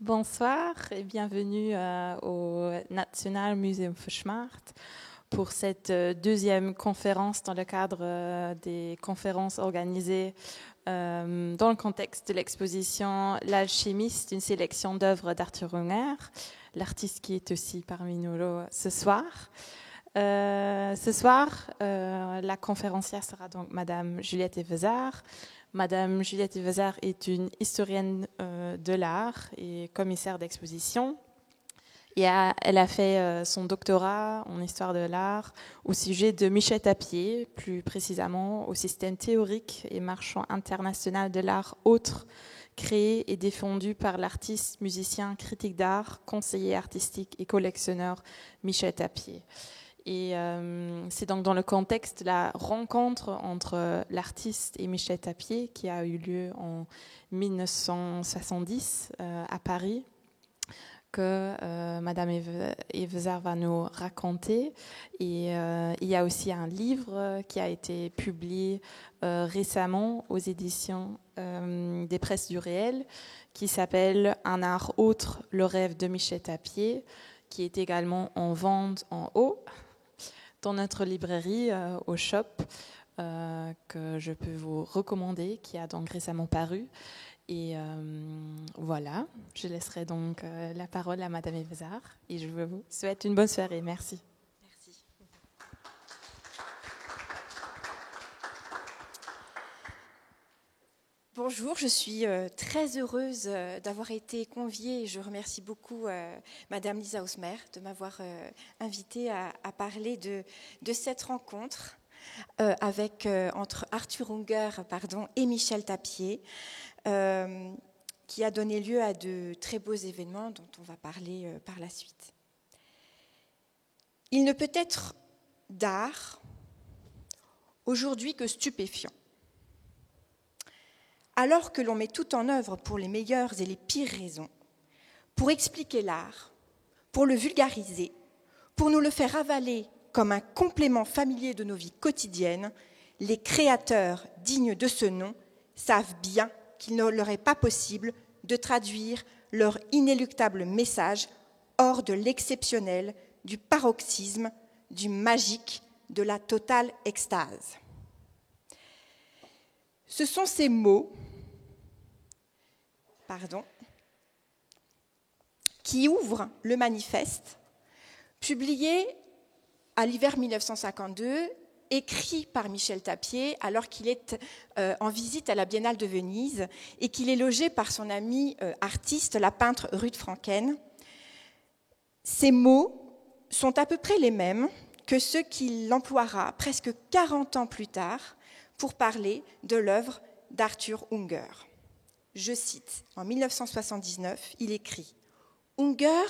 Bonsoir et bienvenue au National Museum Verschmacht pour cette deuxième conférence dans le cadre des conférences organisées dans le contexte de l'exposition L'Alchimiste, une sélection d'œuvres d'Arthur Unger, l'artiste qui est aussi parmi nous ce soir. La conférencière sera donc Madame Juliette Evezard. Madame Juliette Evezard est une historienne de l'art et commissaire d'exposition. Et elle a fait son doctorat en histoire de l'art au sujet de Michel Tapier, plus précisément au système théorique et marchand international de l'art autre, créé et défendu par l'artiste, musicien, critique d'art, conseiller artistique et collectionneur Michel Tapier. Et c'est donc dans le contexte de la rencontre entre l'artiste et Michel Tapier qui a eu lieu en 1970 à Paris que Madame Evezard va nous raconter. Et il y a aussi un livre qui a été publié récemment aux éditions des Presses du Réel qui s'appelle « Un art autre, le rêve de Michel Tapier » qui est également en vente en haut dans notre librairie au shop que je peux vous recommander, qui a donc récemment paru. Et voilà, je laisserai donc la parole à Madame Evezard et je vous souhaite une bonne soirée. Merci. Merci. Bonjour, je suis très heureuse d'avoir été conviée et je remercie beaucoup Madame Lisa Osmer de m'avoir invitée à parler de cette rencontre entre Arthur Unger et Michel Tapier qui a donné lieu à de très beaux événements dont on va parler par la suite. Il ne peut être d'art aujourd'hui que stupéfiant. Alors que l'on met tout en œuvre pour les meilleures et les pires raisons, pour expliquer l'art, pour le vulgariser, pour nous le faire avaler comme un complément familier de nos vies quotidiennes, les créateurs dignes de ce nom savent bien qu'il ne leur est pas possible de traduire leur inéluctable message hors de l'exceptionnel, du paroxysme, du magique, de la totale extase. Ce sont ces mots qui ouvrent le manifeste, publié à l'hiver 1952, écrit par Michel Tapier alors qu'il est en visite à la Biennale de Venise et qu'il est logé par son ami artiste, la peintre Ruth Franken. Ces mots sont à peu près les mêmes que ceux qu'il emploiera presque 40 ans plus tard pour parler de l'œuvre d'Arthur Unger. Je cite, en 1979, il écrit « Unger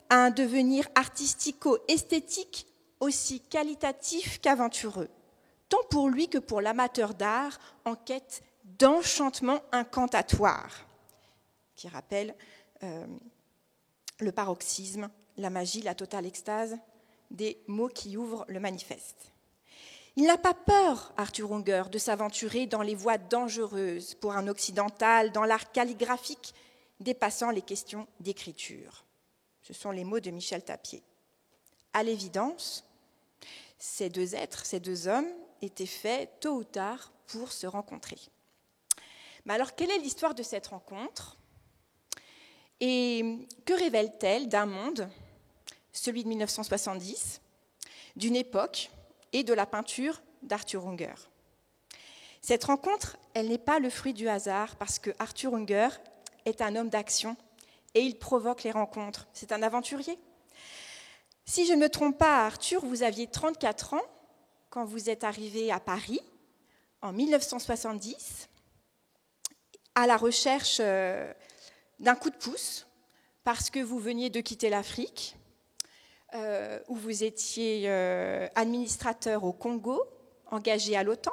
a un devenir artistico-esthétique aussi qualitatif qu'aventureux, tant pour lui que pour l'amateur d'art en quête d'enchantement incantatoire », qui rappelle le paroxysme, la magie, la totale extase des mots qui ouvrent le manifeste. Il n'a pas peur, Arthur Unger, de s'aventurer dans les voies dangereuses pour un occidental, dans l'art calligraphique, dépassant les questions d'écriture. Ce sont les mots de Michel Tapier. À l'évidence, ces deux êtres, ces deux hommes, étaient faits tôt ou tard pour se rencontrer. Mais alors, quelle est l'histoire de cette rencontre ? Et que révèle-t-elle d'un monde, celui de 1970, d'une époque et de la peinture d'Arthur Unger. Cette rencontre, elle n'est pas le fruit du hasard parce que Arthur Unger est un homme d'action et il provoque les rencontres. C'est un aventurier. Si je ne me trompe pas, Arthur, vous aviez 34 ans quand vous êtes arrivé à Paris en 1970 à la recherche d'un coup de pouce parce que vous veniez de quitter l'Afrique, où vous étiez administrateur au Congo, engagé à l'OTAN.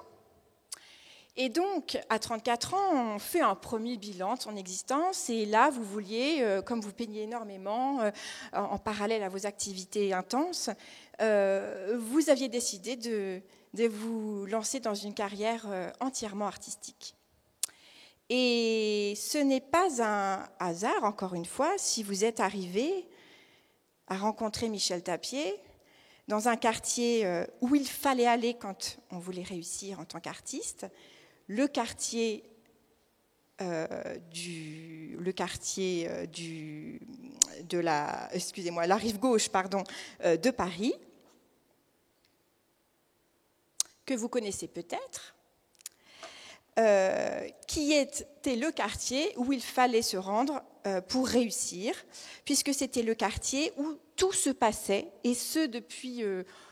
Et donc, à 34 ans, on fait un premier bilan de son existence. Et là, vous vouliez, comme vous peignez énormément, en parallèle à vos activités intenses, vous aviez décidé de vous lancer dans une carrière entièrement artistique. Et ce n'est pas un hasard, encore une fois, si vous êtes arrivé à rencontrer Michel Tapier dans un quartier où il fallait aller quand on voulait réussir en tant qu'artiste, le quartier la rive gauche, de Paris, que vous connaissez peut-être, qui était le quartier où il fallait se rendre pour réussir, puisque c'était le quartier où tout se passait, et ce depuis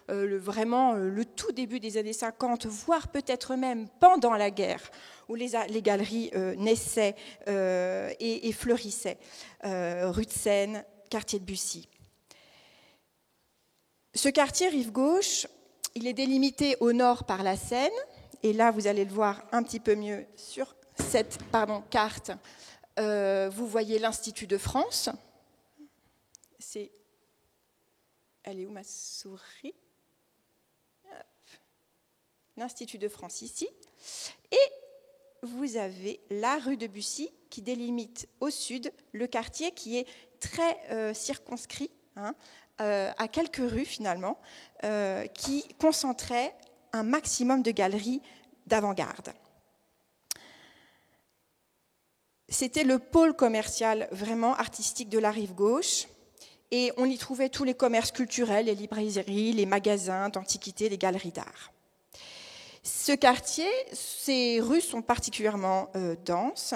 vraiment le tout début des années 50, voire peut-être même pendant la guerre, où les galeries naissaient et fleurissaient. Rue de Seine, quartier de Bussy. Ce quartier rive gauche, il est délimité au nord par la Seine, et là vous allez le voir un petit peu mieux sur cette carte. Vous voyez l'Institut de France. Elle est où ma souris? L'Institut de France ici. Et vous avez la rue de Bussy qui délimite au sud le quartier qui est très circonscrit, à quelques rues finalement, qui concentrait un maximum de galeries d'avant-garde. C'était le pôle commercial vraiment artistique de la rive gauche, et on y trouvait tous les commerces culturels, les librairies, les magasins d'antiquités, les galeries d'art. Ce quartier, ces rues sont particulièrement denses,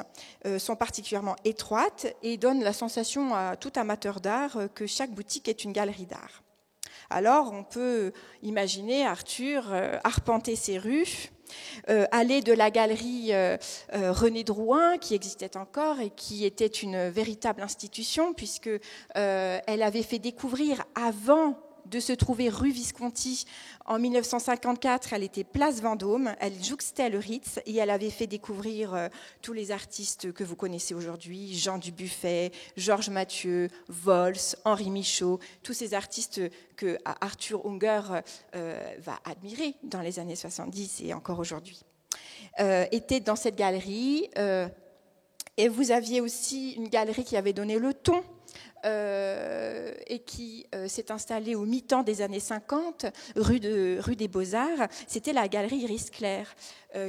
sont particulièrement étroites et donnent la sensation à tout amateur d'art que chaque boutique est une galerie d'art. Alors, on peut imaginer Arthur arpenter ces rues, aller de la galerie René Drouin, qui existait encore et qui était une véritable institution, puisque elle avait fait découvrir, avant de se trouver rue Visconti, en 1954, elle était place Vendôme, elle jouxtait le Ritz et elle avait fait découvrir tous les artistes que vous connaissez aujourd'hui, Jean Dubuffet, Georges Mathieu, Vols, Henri Michaud, tous ces artistes que Arthur Unger va admirer dans les années 70 et encore aujourd'hui, étaient dans cette galerie. Et vous aviez aussi une galerie qui avait donné le ton, et qui s'est installée au mi-temps des années 50, rue des Beaux-Arts. C'était la galerie Iris Clair,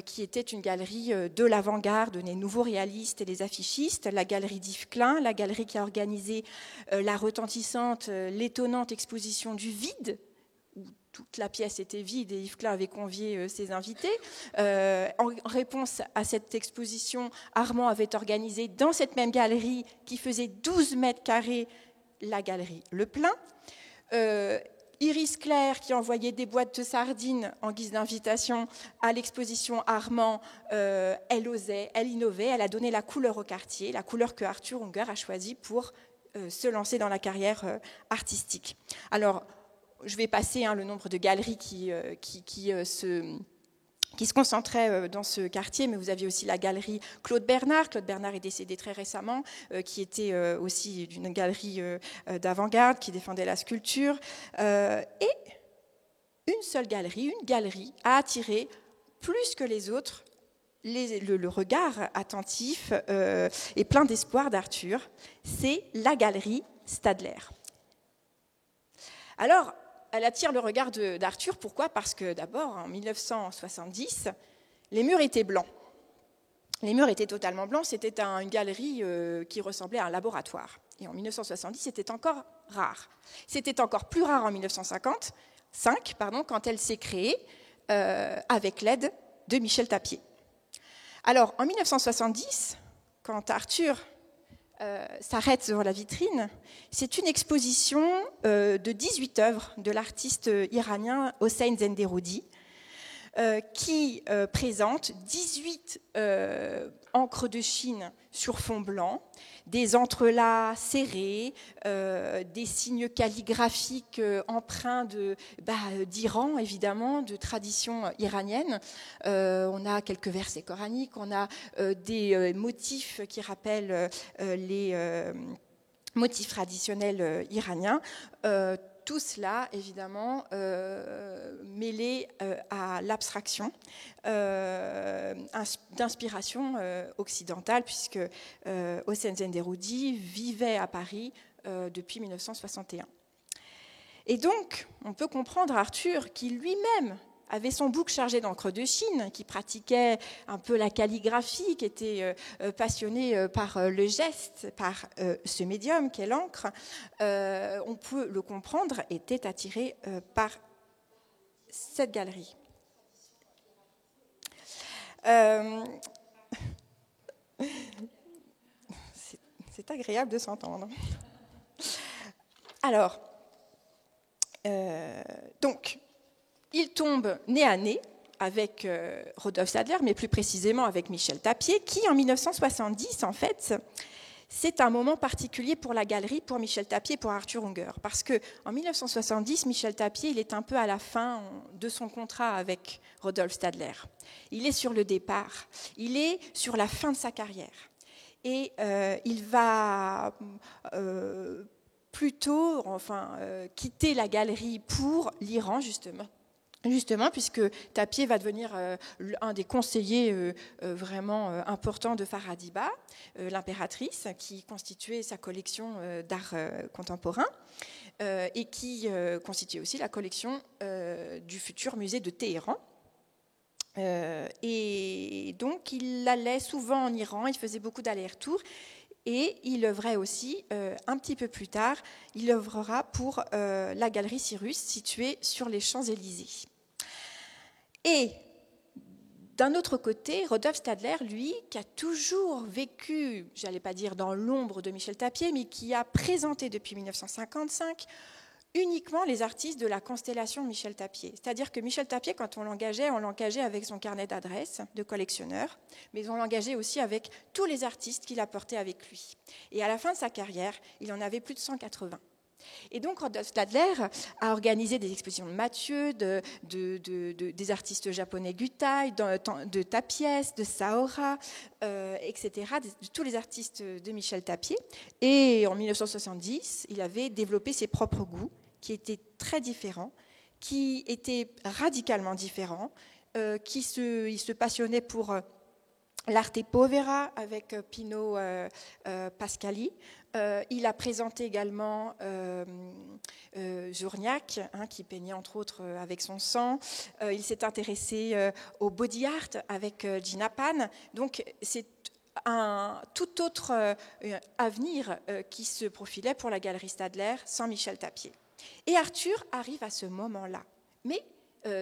qui était une galerie de l'avant-garde, des nouveaux réalistes et des affichistes. La galerie d'Yves Klein, la galerie qui a organisé la retentissante, l'étonnante exposition du vide, où toute la pièce était vide et Yves Klein avait convié ses invités. En réponse à cette exposition, Armand avait organisé dans cette même galerie, qui faisait 12 mètres carrés, la galerie Le Plein. Iris Clair, qui envoyait des boîtes de sardines en guise d'invitation à l'exposition Armand, elle osait, elle innovait, elle a donné la couleur au quartier, la couleur que Arthur Unger a choisie pour se lancer dans la carrière artistique. Alors, je vais passer le nombre de galeries qui se concentraient dans ce quartier, mais vous aviez aussi la galerie Claude Bernard. Claude Bernard est décédé très récemment, qui était aussi une galerie d'avant-garde, qui défendait la sculpture. Et une seule galerie, une galerie, a attiré plus que les autres le regard attentif et plein d'espoir d'Arthur. C'est la galerie Stadler. Alors, elle attire le regard d'Arthur. Pourquoi ? Parce que d'abord, en 1970, les murs étaient blancs. Les murs étaient totalement blancs. C'était une galerie qui ressemblait à un laboratoire. Et en 1970, c'était encore rare. C'était encore plus rare en 1955, quand elle s'est créée avec l'aide de Michel Tapier. Alors, en 1970, quand Arthur s'arrête sur la vitrine, c'est une exposition de 18 œuvres de l'artiste iranien Hossein Zenderoudi, qui présente 18 encres de Chine sur fond blanc, des entrelacs serrés, des signes calligraphiques empreints d'Iran, évidemment, de tradition iranienne. On a quelques versets coraniques, on a des motifs qui rappellent motifs traditionnels iraniens. Tout cela, évidemment, mêlé à l'abstraction d'inspiration occidentale, puisque Hossein Zenderoudi vivait à Paris depuis 1961. Et donc, on peut comprendre Arthur qui lui-même avait son bouc chargé d'encre de Chine, qui pratiquait un peu la calligraphie, qui était passionné par le geste, par ce médium qu'est l'encre, on peut le comprendre, était attiré par cette galerie. C'est agréable de s'entendre. Alors, donc, il tombe nez à nez avec Rodolphe Stadler, mais plus précisément avec Michel Tapier, qui en 1970, en fait, c'est un moment particulier pour la galerie, pour Michel Tapier, pour Arthur Unger, parce qu'en 1970, Michel Tapier, il est un peu à la fin de son contrat avec Rodolphe Stadler. Il est sur le départ, il est sur la fin de sa carrière, et il va plutôt quitter la galerie pour l'Iran, Justement, puisque Tapier va devenir un des conseillers vraiment importants de Farhadiba, l'impératrice, qui constituait sa collection d'art contemporain et qui constituait aussi la collection du futur musée de Téhéran. Et donc, il allait souvent en Iran, il faisait beaucoup d'allers-retours. Et il œuvrait aussi, un petit peu plus tard, il œuvrera pour la Galerie Cyrus, située sur les Champs-Élysées. Et d'un autre côté, Rodolphe Stadler, lui, qui a toujours vécu, je n'allais pas dire dans l'ombre de Michel Tapier, mais qui a présenté depuis 1955 uniquement les artistes de la constellation Michel Tapier. C'est-à-dire que Michel Tapier, quand on l'engageait avec son carnet d'adresses de collectionneur, mais on l'engageait aussi avec tous les artistes qu'il apportait avec lui. Et à la fin de sa carrière, il en avait plus de 180. Et donc Rodolphe Stadler a organisé des expositions de Mathieu, des artistes japonais Gutai, de Tapiès, de Saora, etc., de tous les artistes de Michel Tapier. Et en 1970, il avait développé ses propres goûts, qui étaient très différents, qui étaient radicalement différents, il se passionnait pour l'arte povera avec Pino Pascali. Il a présenté également Journiac, qui peignait entre autres avec son sang. Il s'est intéressé au body art avec Gina Pan. Donc c'est un tout autre avenir qui se profilait pour la Galerie Stadler sans Michel Tapier. Et Arthur arrive à ce moment-là. Mais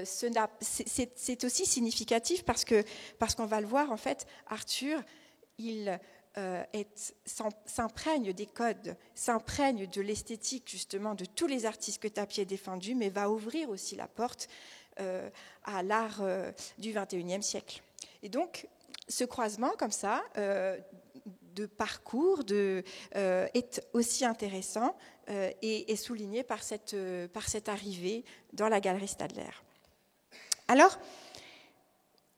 c'est aussi significatif parce qu'on va le voir, en fait, Arthur, il s'imprègne des codes, s'imprègne de l'esthétique, justement, de tous les artistes que Tapier a défendus, mais va ouvrir aussi la porte à l'art du XXIe siècle. Et donc, ce croisement, comme ça, de parcours est aussi intéressant et est souligné par cette arrivée dans la Galerie Stadler. Alors,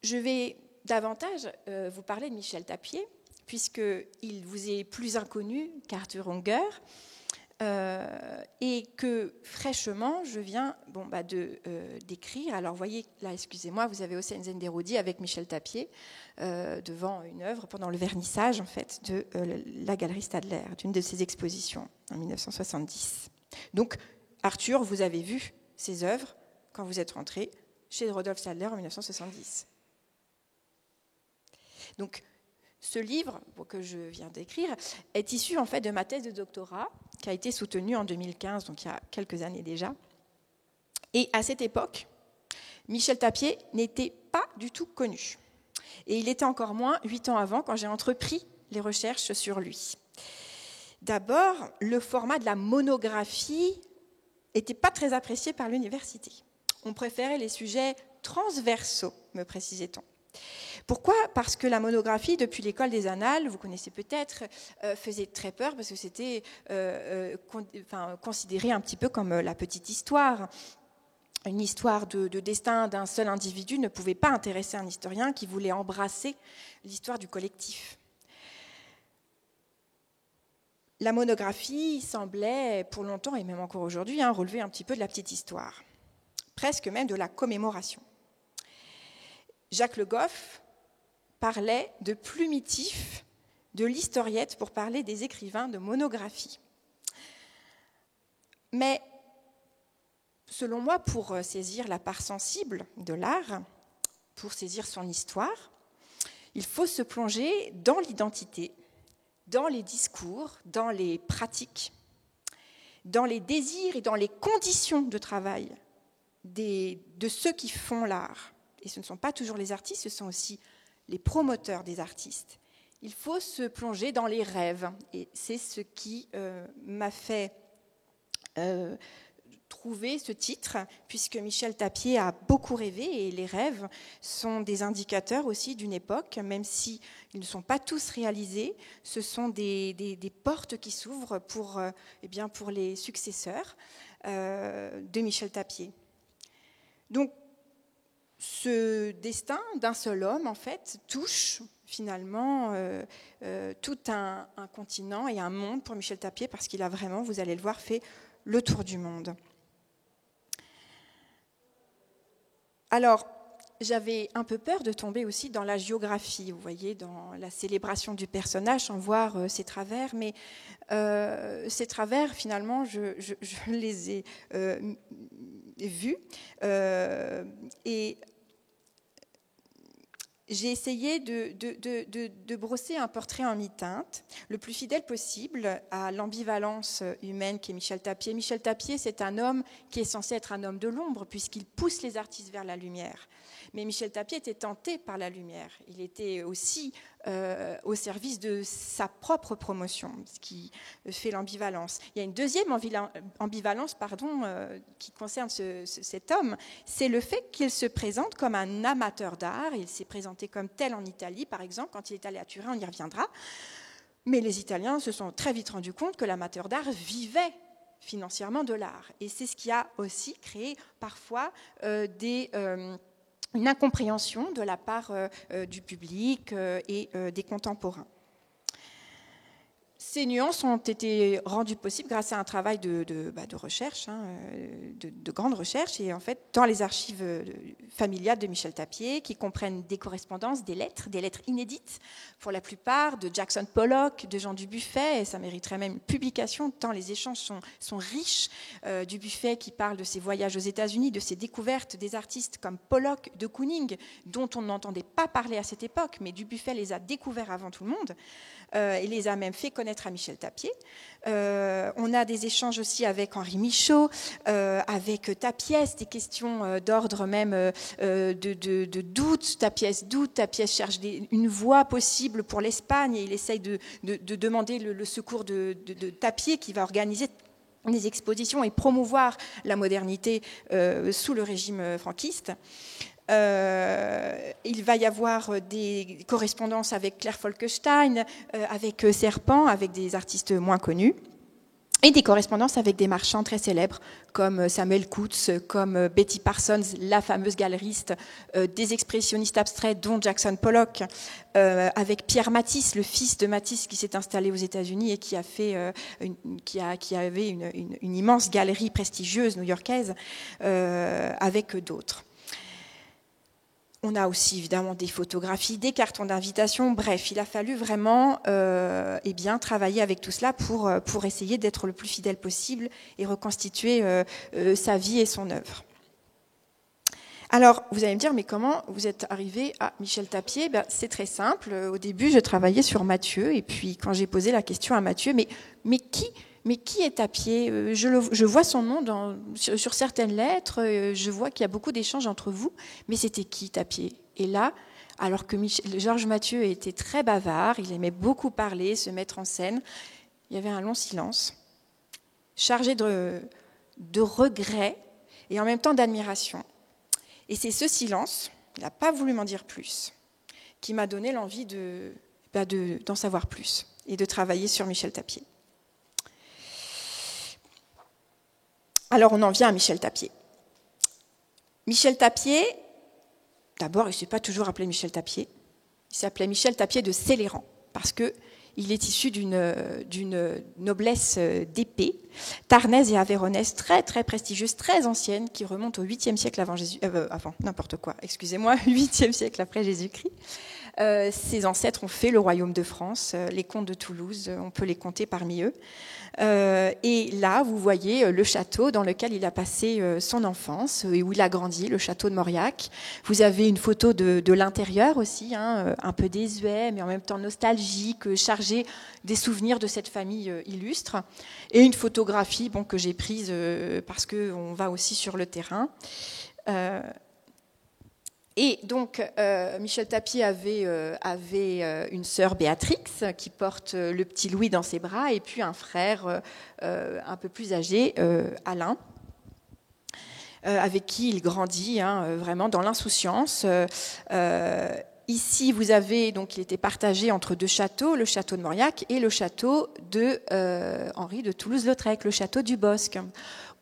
je vais davantage vous parler de Michel Tapier, puisqu'il vous est plus inconnu qu'Arthur Unger, et que fraîchement, je viens d'écrire. Alors, voyez, là, excusez-moi, vous avez Hossein Zenderoudi avec Michel Tapier devant une œuvre pendant le vernissage, en fait, de la Galerie Stadler, d'une de ses expositions en 1970. Donc, Arthur, vous avez vu ses œuvres quand vous êtes rentré chez Rodolphe Stadler en 1970. Donc, ce livre que je viens d'écrire est issu en fait de ma thèse de doctorat qui a été soutenue en 2015, donc il y a quelques années déjà. Et à cette époque, Michel Tapier n'était pas du tout connu. Et il était encore moins 8 ans avant quand j'ai entrepris les recherches sur lui. D'abord, le format de la monographie n'était pas très apprécié par l'université. On préférait les sujets transversaux, me précisait-on. Pourquoi ? Parce que la monographie, depuis l'école des annales, vous connaissez peut-être, faisait très peur parce que c'était considéré un petit peu comme la petite histoire. Une histoire de destin d'un seul individu ne pouvait pas intéresser un historien qui voulait embrasser l'histoire du collectif. la monographie semblait, pour longtemps et même encore aujourd'hui, relever un petit peu de la petite histoire, presque même de la commémoration. Jacques Le Goff parlait de plumitif de l'historiette pour parler des écrivains de monographie. Mais selon moi, pour saisir la part sensible de l'art, pour saisir son histoire, il faut se plonger dans l'identité, dans les discours, dans les pratiques, dans les désirs et dans les conditions de travail de ceux qui font l'art. Et ce ne sont pas toujours les artistes, ce sont aussi les promoteurs des artistes. Il faut se plonger dans les rêves. Et c'est ce qui m'a fait trouver ce titre, puisque Michel Tapier a beaucoup rêvé, et les rêves sont des indicateurs aussi d'une époque, même s'ils ne sont pas tous réalisés. Ce sont des portes qui s'ouvrent pour les successeurs de Michel Tapier. Donc, ce destin d'un seul homme, en fait, touche finalement tout un continent et un monde pour Michel Tapier, parce qu'il a vraiment, vous allez le voir, fait le tour du monde. Alors, j'avais un peu peur de tomber aussi dans la géographie, vous voyez, dans la célébration du personnage, sans voir ses travers, mais ces travers, finalement, je les ai vus, et j'ai essayé de brosser un portrait en mi-teinte, le plus fidèle possible à l'ambivalence humaine qu'est Michel Tapier. Michel Tapier, c'est un homme qui est censé être un homme de l'ombre, puisqu'il pousse les artistes vers la lumière. Mais Michel Tapier était tenté par la lumière. Il était aussi au service de sa propre promotion, ce qui fait l'ambivalence. Il y a une deuxième ambivalence qui concerne cet homme, c'est le fait qu'il se présente comme un amateur d'art. Il s'est présenté comme tel en Italie, par exemple, quand il est allé à Turin, on y reviendra. Mais les Italiens se sont très vite rendus compte que l'amateur d'art vivait financièrement de l'art. Et c'est ce qui a aussi créé parfois une incompréhension de la part du public et des contemporains. Ces nuances ont été rendues possibles grâce à un travail de recherche, de grande recherche, et en fait dans les archives familiales de Michel Tapier, qui comprennent des correspondances, des lettres inédites pour la plupart, de Jackson Pollock, de Jean Dubuffet, et ça mériterait même une publication tant les échanges sont riches. Dubuffet qui parle de ses voyages aux États-Unis, de ses découvertes des artistes comme Pollock, de Kooning, dont on n'entendait pas parler à cette époque, mais Dubuffet les a découverts avant tout le monde. Et les a même fait connaître à Michel Tapier. On a des échanges aussi avec Henri Michaud, avec Tapiès, des questions d'ordre même de doute. Tapiès doute, Tapiès cherche une voie possible pour l'Espagne, et il essaye de demander le secours de Tapier, qui va organiser des expositions et promouvoir la modernité sous le régime franquiste. Il va y avoir des correspondances avec Claire Folkestein, avec Serpent, avec des artistes moins connus, et des correspondances avec des marchands très célèbres comme Samuel Coutts, comme Betty Parsons, la fameuse galeriste, des expressionnistes abstraits dont Jackson Pollock, avec Pierre Matisse, le fils de Matisse qui s'est installé aux États-Unis et qui avait une immense galerie prestigieuse new-yorkaise, avec d'autres. On a aussi évidemment des photographies, des cartons d'invitation. Bref, il a fallu vraiment travailler avec tout cela pour essayer d'être le plus fidèle possible et reconstituer sa vie et son œuvre. Alors, vous allez me dire, mais comment vous êtes arrivé à Michel Tapier ? C'est très simple. Au début, je travaillais sur Mathieu, et puis quand j'ai posé la question à Mathieu, mais qui est Tapier ? Je vois son nom sur certaines lettres, je vois qu'il y a beaucoup d'échanges entre vous, mais c'était qui Tapier ? Et là, alors que Georges Mathieu était très bavard, il aimait beaucoup parler, se mettre en scène, il y avait un long silence, chargé de regrets et en même temps d'admiration. Et c'est ce silence, il n'a pas voulu m'en dire plus, qui m'a donné l'envie d'en savoir plus et de travailler sur Michel Tapier. Alors, on en vient à Michel Tapier. Michel Tapier, d'abord, il ne s'est pas toujours appelé Michel Tapier. Il s'appelait Michel Tapier de Céléran, parce qu'il Il est issu d'une noblesse d'épée, tarnaise et avéronnaise, très très prestigieuse, très ancienne, qui remonte au 8e siècle avant Jésus, n'importe quoi, excusez-moi, 8e siècle après Jésus-Christ. Ses ancêtres ont fait le royaume de France, les comtes de Toulouse, on peut les compter parmi eux. Et là, vous voyez le château dans lequel il a passé son enfance et où il a grandi, le château de Mauriac. Vous avez une photo de l'intérieur aussi, hein, un peu désuet, mais en même temps nostalgique, chargé des souvenirs de cette famille illustre. Et une photographie que j'ai prise parce qu'on va aussi sur le terrain. Et donc, Michel Tapier avait une sœur Béatrix qui porte le petit Louis dans ses bras et puis un frère un peu plus âgé, Alain, avec qui il grandit vraiment dans l'insouciance. Ici, vous avez, donc, il était partagé entre deux châteaux, le château de Mauriac et le château de Henri de Toulouse-Lautrec, le château du Bosc,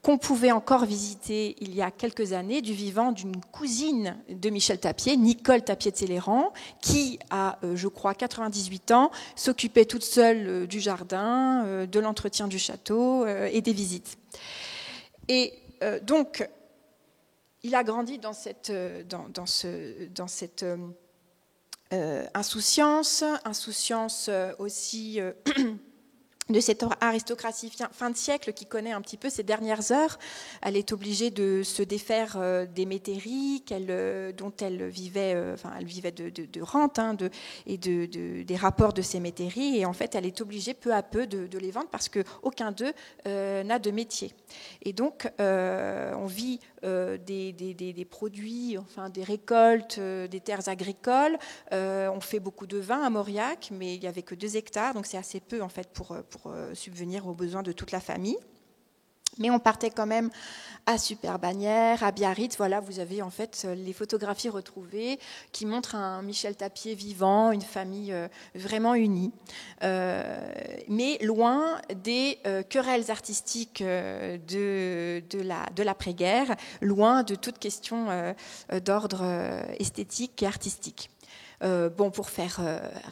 qu'on pouvait encore visiter il y a quelques années du vivant d'une cousine de Michel Tapier, Nicole Tapier de Céléran, qui a, je crois, 98 ans, s'occupait toute seule du jardin, de l'entretien du château et des visites. Et donc, il a grandi dans cette insouciance aussi de cette aristocratie fin de siècle qui connaît un petit peu ses dernières heures. Elle est obligée de se défaire des métairies dont elle vivait de rente et des rapports de ces métairies. Et en fait, elle est obligée peu à peu de les vendre parce qu'aucun d'eux n'a de métier. Et donc, on vit des produits, des récoltes, des terres agricoles. On fait beaucoup de vin à Mauriac, mais il n'y avait que 2 hectares, donc c'est assez peu en fait pour subvenir aux besoins de toute la famille. Mais on partait quand même à Super-Bagnères, à Biarritz. Voilà, vous avez en fait les photographies retrouvées qui montrent un Michel Tapier vivant, une famille vraiment unie, mais loin des querelles artistiques de l'après-guerre, loin de toute question d'ordre esthétique et artistique. Pour faire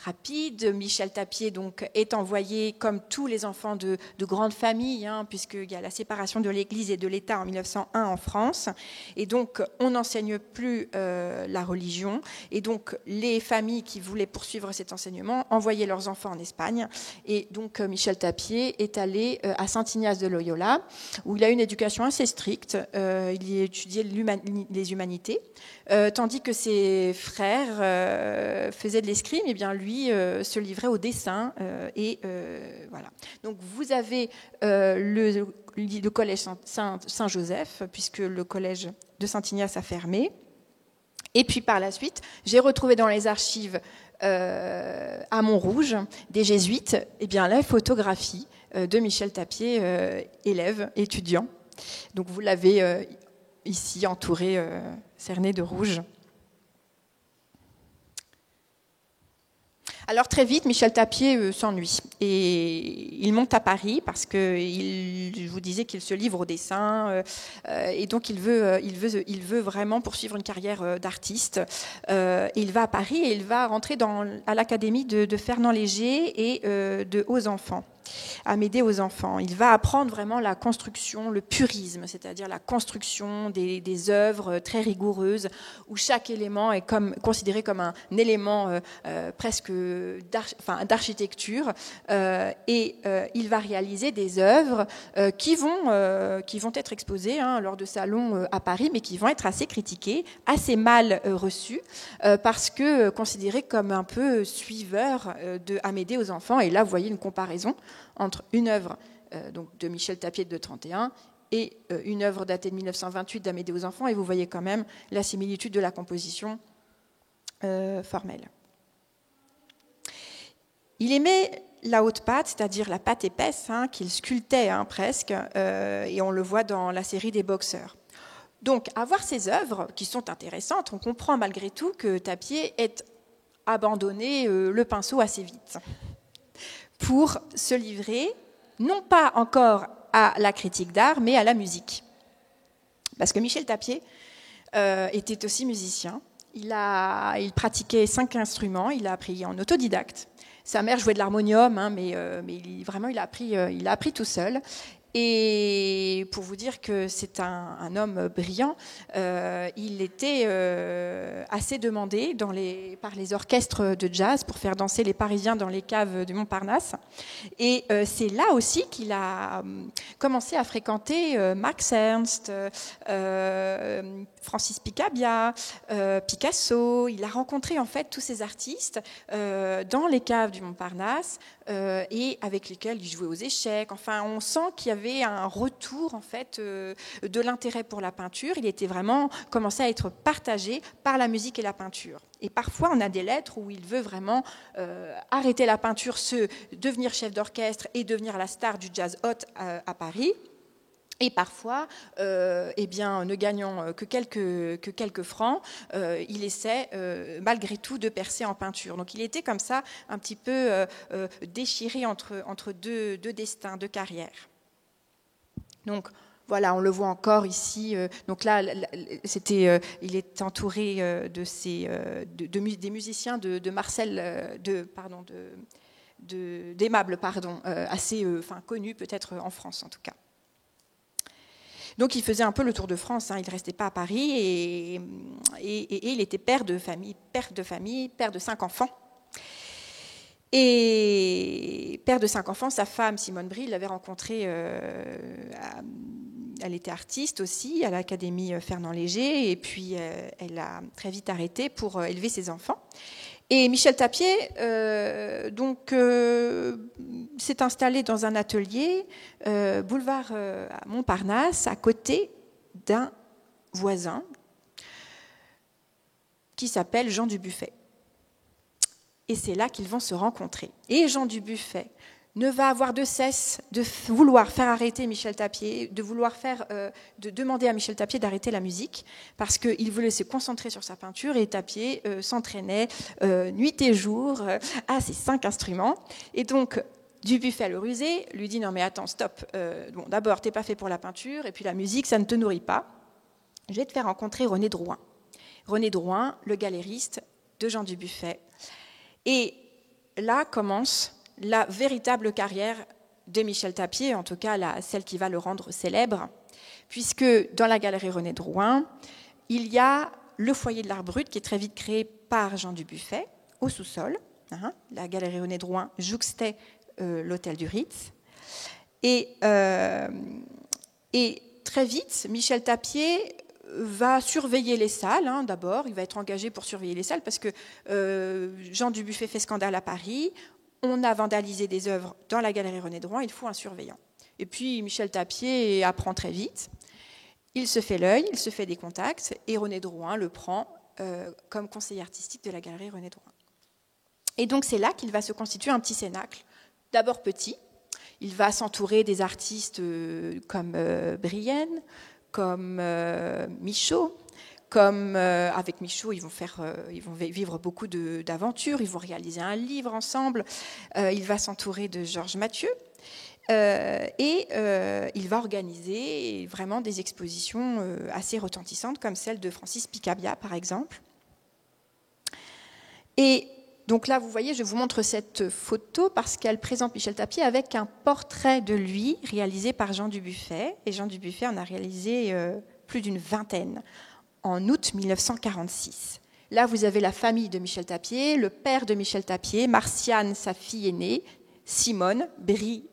rapide, Michel Tapier donc, est envoyé, comme tous les enfants de grandes familles, puisqu'il y a la séparation de l'Église et de l'État en 1901 en France. Et donc, on n'enseigne plus la religion. Et donc, les familles qui voulaient poursuivre cet enseignement envoyaient leurs enfants en Espagne. Et donc, Michel Tapier est allé à Saint-Ignace de Loyola, où il a une éducation assez stricte. Il y a étudié les humanités, tandis que ses frères faisait de l'escrime, et bien lui se livrait au dessin voilà. Donc vous avez le collège Saint-Joseph, puisque le collège de Saint-Ignace a fermé. Et puis par la suite, j'ai retrouvé dans les archives à Montrouge des jésuites, et bien la photographie de Michel Tapier, élève, étudiant. Donc vous l'avez ici entouré, cerné de rouge. Alors très vite, Michel Tapier s'ennuie et il monte à Paris parce que je vous disais qu'il se livre au dessin et donc il veut vraiment poursuivre une carrière d'artiste. Il va à Paris et il va rentrer à l'académie de Fernand Léger et de Aux-Enfants. Amédée aux enfants. Il va apprendre vraiment la construction, le purisme, c'est-à-dire la construction des œuvres très rigoureuses où chaque élément est considéré comme un élément presque d'architecture. Et il va réaliser des œuvres qui vont être exposées lors de salons à Paris, mais qui vont être assez critiquées, assez mal reçues, parce que considérées comme un peu suiveurs de Amédée aux enfants. Et là, vous voyez une comparaison entre une œuvre donc de Michel Tapier de 1931 et une œuvre datée de 1928 d'Amédée aux enfants, et vous voyez quand même la similitude de la composition formelle. Il aimait la haute pâte, c'est-à-dire la pâte épaisse, qu'il sculptait presque, et on le voit dans la série des boxeurs. Donc, à voir ces œuvres, qui sont intéressantes, on comprend malgré tout que Tapier ait abandonné le pinceau assez vite pour se livrer, non pas encore à la critique d'art, mais à la musique. Parce que Michel Tapier était aussi musicien. Il pratiquait 5 instruments, il a appris en autodidacte. Sa mère jouait de l'harmonium, hein, mais vraiment, il a appris tout seul. Et pour vous dire que c'est un homme brillant, il était assez demandé par les orchestres de jazz pour faire danser les Parisiens dans les caves du Montparnasse. Et c'est là aussi qu'il a commencé à fréquenter Max Ernst, Francis Picabia, Picasso. Il a rencontré en fait tous ces artistes dans les caves du Montparnasse et avec lesquels il jouait aux échecs. Enfin, on sent qu'il y avait un retour en fait de l'intérêt pour la peinture. Il était vraiment commencé à être partagé par la musique et la peinture. Et parfois, on a des lettres où il veut vraiment arrêter la peinture, devenir chef d'orchestre et devenir la star du jazz hot à Paris. Et parfois, ne gagnant que quelques francs, il essaie malgré tout de percer en peinture. Donc il était comme ça, un petit peu déchiré entre deux destins, deux carrières. Donc voilà, on le voit encore ici. Donc là, il est entouré des musiciens de Marcel, d'Aimable, assez connus peut-être en France en tout cas. Donc il faisait un peu le tour de France, hein, il ne restait pas à Paris et il était père de famille, père de 5 enfants. Et père de 5 enfants, sa femme Simone Brie, il l'avait rencontrée, elle était artiste aussi à l'Académie Fernand Léger et puis elle a très vite arrêté pour élever ses enfants. Et Michel Tapier s'est installé dans un atelier boulevard Montparnasse à côté d'un voisin qui s'appelle Jean Dubuffet. Et c'est là qu'ils vont se rencontrer. Et Jean Dubuffet ne va avoir de cesse de vouloir faire arrêter Michel Tapier, de demander à Michel Tapier d'arrêter la musique, parce qu'il voulait se concentrer sur sa peinture, et Tapier s'entraînait nuit et jour à ses 5 instruments. Et donc, Dubuffet, le rusé, lui dit « Non mais attends, stop, d'abord, t'es pas fait pour la peinture, et puis la musique, ça ne te nourrit pas. Je vais te faire rencontrer René Drouin. » René Drouin, le galériste de Jean Dubuffet. Et là commence la véritable carrière de Michel Tapier, en tout cas celle qui va le rendre célèbre, puisque dans la galerie René Drouin, il y a le foyer de l'art brut qui est très vite créé par Jean Dubuffet au sous-sol. La galerie René Drouin jouxtait l'hôtel du Ritz. Et très vite, Michel Tapier va surveiller les salles, d'abord. Il va être engagé pour surveiller les salles parce que Jean Dubuffet fait scandale à Paris. On a vandalisé des œuvres dans la galerie René Drouin, il faut un surveillant. Et puis Michel Tapier apprend très vite. Il se fait l'œil, il se fait des contacts et René Drouin le prend comme conseiller artistique de la galerie René Drouin. Et donc c'est là qu'il va se constituer un petit cénacle. D'abord petit, il va s'entourer des artistes comme Brienne, comme Michaud. Avec Michaud, ils vont vivre beaucoup d'aventures, ils vont réaliser un livre ensemble. Il va s'entourer de Georges Mathieu et il va organiser vraiment des expositions assez retentissantes comme celle de Francis Picabia, par exemple. Et donc là, vous voyez, je vous montre cette photo parce qu'elle présente Michel Tapier avec un portrait de lui réalisé par Jean Dubuffet. Et Jean Dubuffet en a réalisé plus d'une vingtaine en août 1946. Là, vous avez la famille de Michel Tapier, le père de Michel Tapier, Marciane, sa fille aînée, Simone, Brie,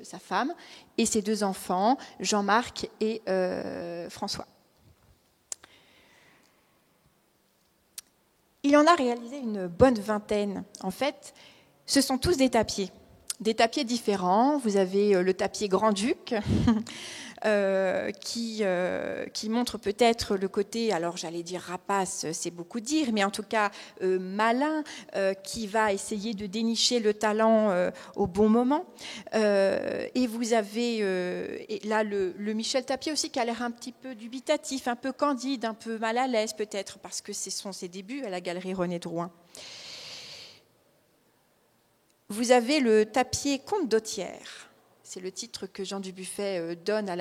sa femme, et ses 2 enfants, Jean-Marc et François. Il en a réalisé une bonne vingtaine. En fait, ce sont tous des tapiers différents. Vous avez le tapier Grand-Duc, qui montre peut-être le côté, alors j'allais dire rapace, c'est beaucoup dire, mais en tout cas malin, qui va essayer de dénicher le talent au bon moment. Et vous avez là le Michel Tapier aussi qui a l'air un petit peu dubitatif, un peu candide, un peu mal à l'aise peut-être, parce que ce sont ses débuts à la galerie René Drouin. Vous avez le tapier Comte d'Ottière. C'est le titre que Jean Dubuffet donne à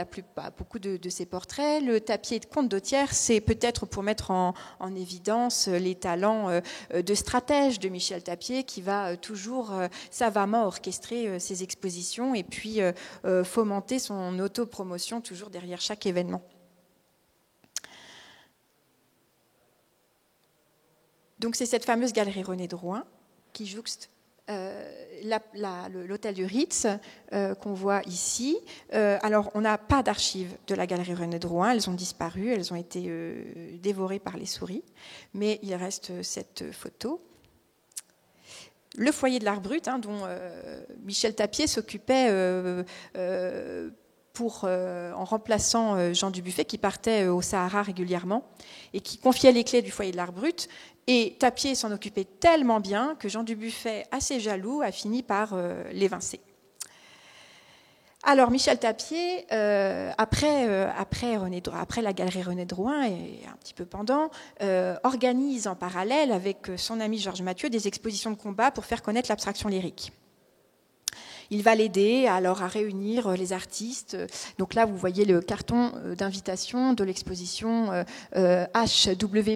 beaucoup de ses portraits. Le tapis de Comte d'Autière, c'est peut-être pour mettre en évidence les talents de stratège de Michel Tapier, qui va toujours savamment orchestrer ses expositions et puis fomenter son autopromotion toujours derrière chaque événement. Donc c'est cette fameuse galerie René Drouin qui jouxte l'hôtel du Ritz qu'on voit ici. Alors, on n'a pas d'archives de la galerie René Drouin, elles ont disparu, elles ont été dévorées par les souris, mais il reste cette photo. Le foyer de l'art brut, dont Michel Tapier s'occupait en remplaçant Jean Dubuffet, qui partait au Sahara régulièrement et qui confiait les clés du foyer de l'art brut. Et Tapier s'en occupait tellement bien que Jean Dubuffet, assez jaloux, a fini par l'évincer. Alors Michel Tapier, après la galerie René Drouin et un petit peu pendant, organise en parallèle avec son ami Georges Mathieu des expositions de combat pour faire connaître l'abstraction lyrique. Il va l'aider alors à réunir les artistes. Donc là, vous voyez le carton d'invitation de l'exposition HWPMSTB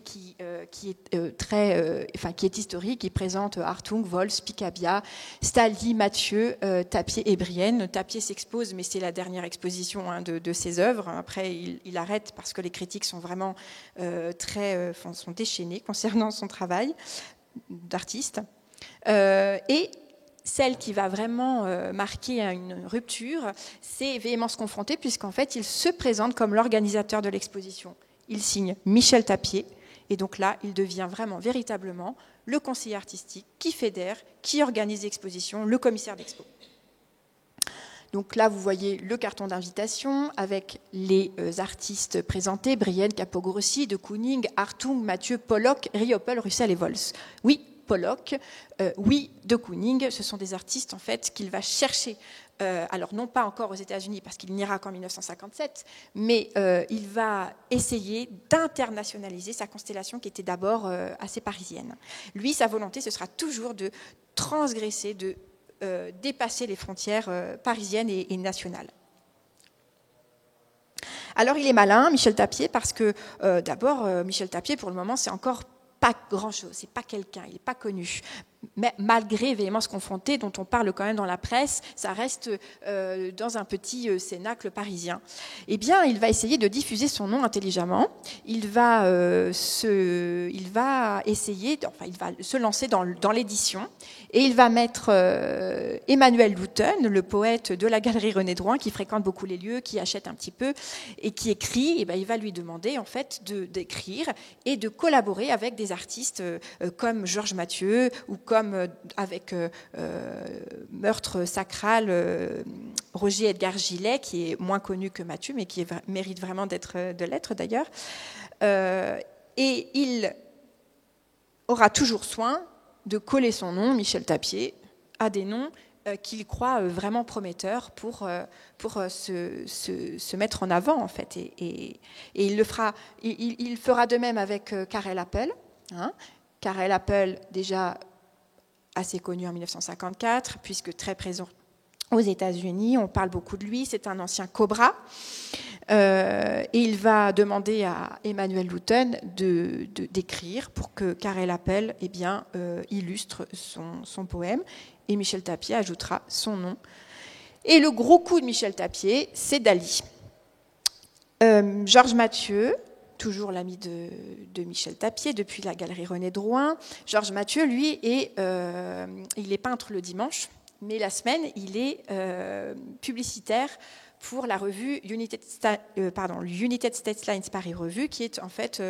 qui est historique. Il présente Hartung, Vols, Picabia, Stally, Mathieu, Tapier et Brienne. Tapier s'expose, mais c'est la dernière exposition de ses œuvres. Après, il arrête parce que les critiques sont vraiment sont déchaînées concernant son travail d'artiste. Et celle qui va vraiment marquer une rupture, c'est Véhémence confrontée, puisqu'en fait, il se présente comme l'organisateur de l'exposition. Il signe Michel Tapier, et donc là, il devient vraiment, véritablement, le conseiller artistique qui fédère, qui organise l'exposition, le commissaire d'expo. Donc là, vous voyez le carton d'invitation avec les artistes présentés, Brienne, Capogrossi, de Kooning, Hartung, Mathieu, Pollock, Riopel, Russell et Vols. Oui, Pollock, oui, de Kooning, ce sont des artistes en fait qu'il va chercher, alors non pas encore aux États-Unis parce qu'il n'ira qu'en 1957, mais il va essayer d'internationaliser sa constellation qui était d'abord assez parisienne. Lui, sa volonté, ce sera toujours de transgresser, de dépasser les frontières parisiennes et nationales. Alors il est malin, Michel Tapier, parce que d'abord, Michel Tapier, pour le moment, c'est encore pas grand-chose, c'est pas quelqu'un, il n'est pas connu. Mais malgré Véhémence confrontée, dont on parle quand même dans la presse, ça reste dans un petit cénacle parisien. Eh bien, il va essayer de diffuser son nom intelligemment. Il va essayer, il va se lancer dans l'édition, et il va mettre Emmanuel Louten, le poète de la galerie René Drouin, qui fréquente beaucoup les lieux, qui achète un petit peu et qui écrit. Et ben, il va lui demander en fait d'écrire et de collaborer avec des artistes comme Georges Mathieu ou comme avec Meurtre sacral, Roger Edgar Gillet, qui est moins connu que Mathieu, mais qui mérite vraiment de l'être d'ailleurs. Et il aura toujours soin de coller son nom, Michel Tapier, à des noms qu'il croit vraiment prometteurs pour se mettre en avant, en fait. Et il fera de même avec Karel Appel. Karel Appel, déjà assez connu en 1954, puisque très présent aux États-Unis. On parle beaucoup de lui. C'est un ancien Cobra. Et il va demander à Emmanuel Louten d'écrire pour que Karel Appel illustre son poème. Et Michel Tapier ajoutera son nom. Et le gros coup de Michel Tapier, c'est Dali. Georges Mathieu, toujours l'ami de Michel Tapier, depuis la galerie René Drouin. Georges Mathieu, lui, il est peintre le dimanche, mais la semaine, il est publicitaire pour la revue United States Lines Paris Revue, qui est en fait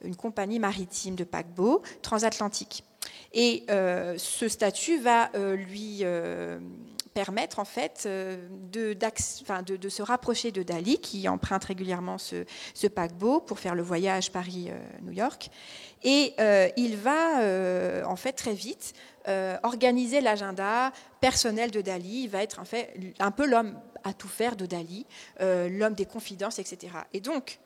une compagnie maritime de paquebots transatlantique. Et ce statut va lui permettre en fait de se rapprocher de Dali, qui emprunte régulièrement ce paquebot pour faire le voyage Paris-New York. Et il va en fait très vite organiser l'agenda personnel de Dali. Il va être en fait un peu l'homme à tout faire de Dali, l'homme des confidences, etc. Et donc,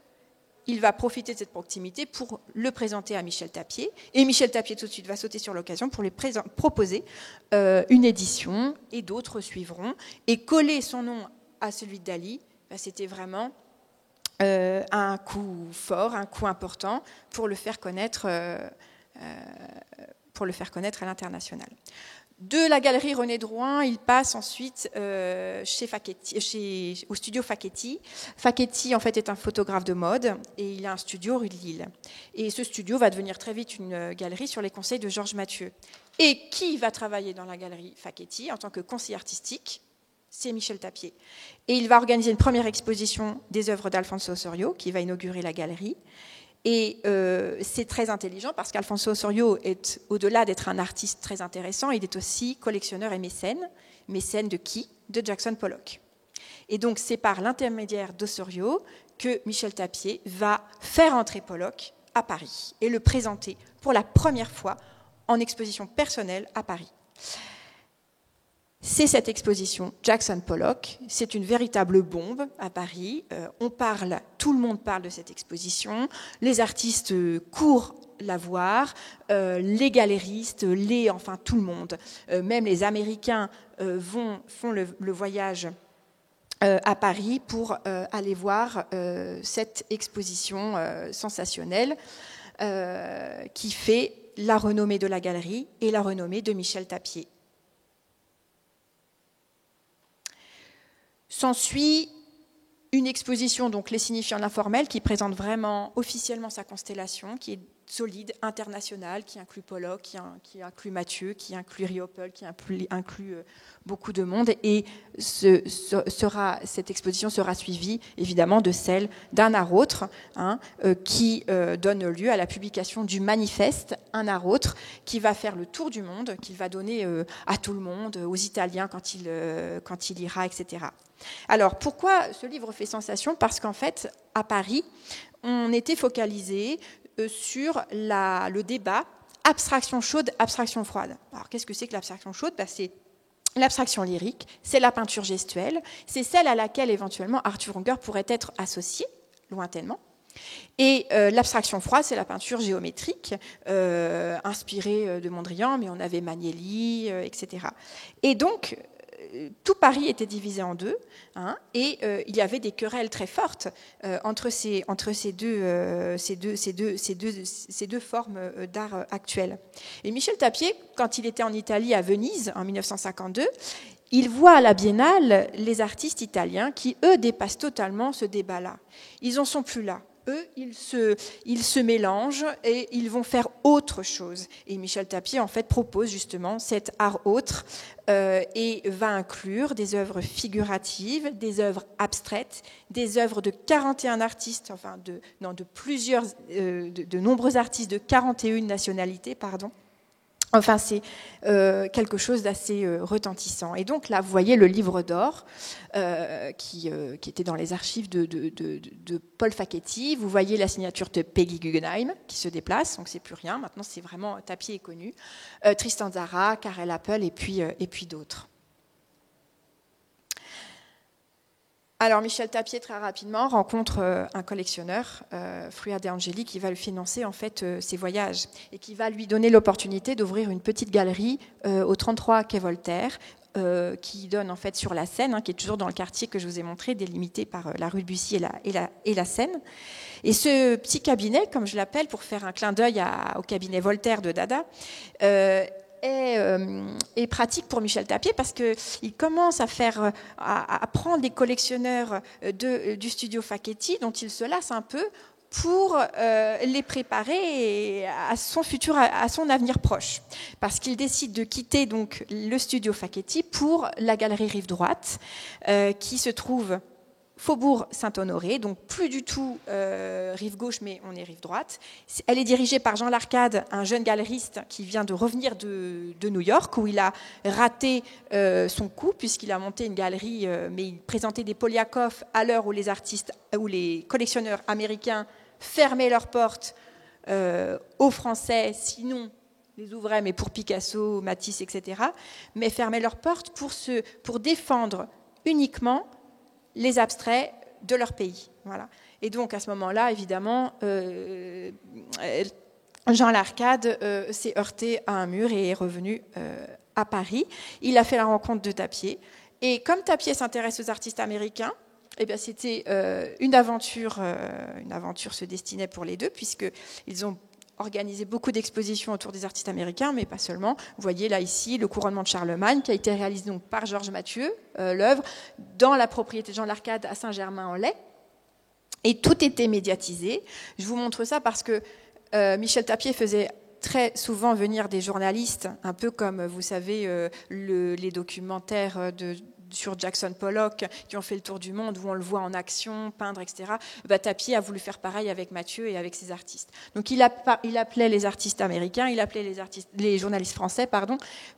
il va profiter de cette proximité pour le présenter à Michel Tapier. Et Michel Tapier, tout de suite, va sauter sur l'occasion pour lui proposer une édition, et d'autres suivront. Et coller son nom à celui de Dali, c'était vraiment un coup fort, un coup important pour le faire connaître à l'international. De la galerie René Drouin, il passe ensuite au studio Facchetti. Facchetti, en fait, est un photographe de mode et il a un studio rue de Lille. Et ce studio va devenir très vite une galerie sur les conseils de Georges Mathieu. Et qui va travailler dans la galerie Facchetti en tant que conseiller artistique? C'est Michel Tapier. Et il va organiser une première exposition des œuvres d'Alfonso Osorio qui va inaugurer la galerie. Et c'est très intelligent parce qu'Alfonso Osorio est, au-delà d'être un artiste très intéressant, il est aussi collectionneur et mécène. Mécène de qui? De Jackson Pollock. Et donc c'est par l'intermédiaire d'Osorio que Michel Tapier va faire entrer Pollock à Paris et le présenter pour la première fois en exposition personnelle à Paris. C'est cette exposition Jackson Pollock, c'est une véritable bombe à Paris. Tout le monde parle de cette exposition. Les artistes courent la voir, les galéristes, enfin tout le monde. Même les Américains font le voyage à Paris pour aller voir cette exposition sensationnelle qui fait la renommée de la galerie et la renommée de Michel Tapier. S'ensuit une exposition, donc Les Signifiants de l'informel, qui présente vraiment officiellement sa constellation, qui est solide, internationale, qui inclut Pollock, qui inclut Mathieu, qui inclut Riopel, qui inclut beaucoup de monde. Et cette exposition sera suivie, évidemment, de celle d'un art autre, qui donne lieu à la publication du manifeste Un art autre, qui va faire le tour du monde, qu'il va donner à tout le monde, aux Italiens quand il ira, etc. Alors, pourquoi ce livre fait sensation? Parce qu'en fait, à Paris, on était focalisé sur le débat abstraction chaude, abstraction froide. Alors, qu'est-ce que c'est que l'abstraction chaude? C'est l'abstraction lyrique, c'est la peinture gestuelle, c'est celle à laquelle éventuellement Arthur Unger pourrait être associé, lointainement. Et l'abstraction froide, c'est la peinture géométrique, inspirée de Mondrian, mais on avait Magnelli, etc. Et donc, tout Paris était divisé en deux, et il y avait des querelles très fortes entre ces deux formes d'art actuelles. Et Michel Tapier, quand il était en Italie, à Venise, en 1952, il voit à la Biennale les artistes italiens qui, eux, dépassent totalement ce débat-là. Ils n'en sont plus là. Eux, ils se mélangent et ils vont faire autre chose. Et Michel Tapier, en fait, propose justement cet art autre et va inclure des œuvres figuratives, des œuvres abstraites, des œuvres de 41 artistes, enfin de nombreux artistes de 41 nationalités, pardon. Enfin, c'est quelque chose d'assez retentissant. Et donc là, vous voyez le livre d'or qui était dans les archives de Paul Facchetti. Vous voyez la signature de Peggy Guggenheim qui se déplace, donc c'est plus rien. Maintenant, c'est vraiment Tapier est connu. Tristan Tzara, Karel Appel et puis d'autres. Alors, Michel Tapier, très rapidement, rencontre un collectionneur, Fruia De Angeli, qui va lui financer en fait ses voyages et qui va lui donner l'opportunité d'ouvrir une petite galerie au 33 quai Voltaire, qui donne en fait sur la Seine, qui est toujours dans le quartier que je vous ai montré, délimité par la rue de Bussy et la Seine. Et ce petit cabinet, comme je l'appelle, pour faire un clin d'œil au cabinet Voltaire de Dada, est pratique pour Michel Tapier parce qu'il commence à prendre des collectionneurs du studio Facchetti dont il se lasse un peu pour les préparer à son avenir proche. Parce qu'il décide de quitter donc le studio Facchetti pour la galerie Rive Droite qui se trouve Faubourg Saint-Honoré, donc plus du tout rive gauche, mais on est rive droite. Elle est dirigée par Jean Larcade, un jeune galeriste qui vient de revenir de New York, où il a raté son coup, puisqu'il a monté une galerie, mais il présentait des Poliakov à l'heure où les collectionneurs américains fermaient leurs portes aux Français, sinon les ouvraient, mais pour Picasso, Matisse, etc., mais fermaient leurs portes pour défendre uniquement les abstraits de leur pays. Voilà. Et donc, à ce moment-là, évidemment, Jean Larcade s'est heurté à un mur et est revenu à Paris. Il a fait la rencontre de Tapier. Et comme Tapier s'intéresse aux artistes américains, eh bien, c'était une aventure se destinait pour les deux, puisqu'ils ont organisé beaucoup d'expositions autour des artistes américains, mais pas seulement. Vous voyez là ici le couronnement de Charlemagne, qui a été réalisé donc par Georges Mathieu, l'œuvre, dans la propriété de Jean Larcade à Saint-Germain-en-Laye. Et tout était médiatisé. Je vous montre ça parce que Michel Tapier faisait très souvent venir des journalistes, un peu comme, vous savez, les documentaires sur Jackson Pollock qui ont fait le tour du monde, où on le voit en action, peindre, etc. Tapier a voulu faire pareil avec Mathieu et avec ses artistes. Donc il appelait les artistes américains, il appelait les journalistes français,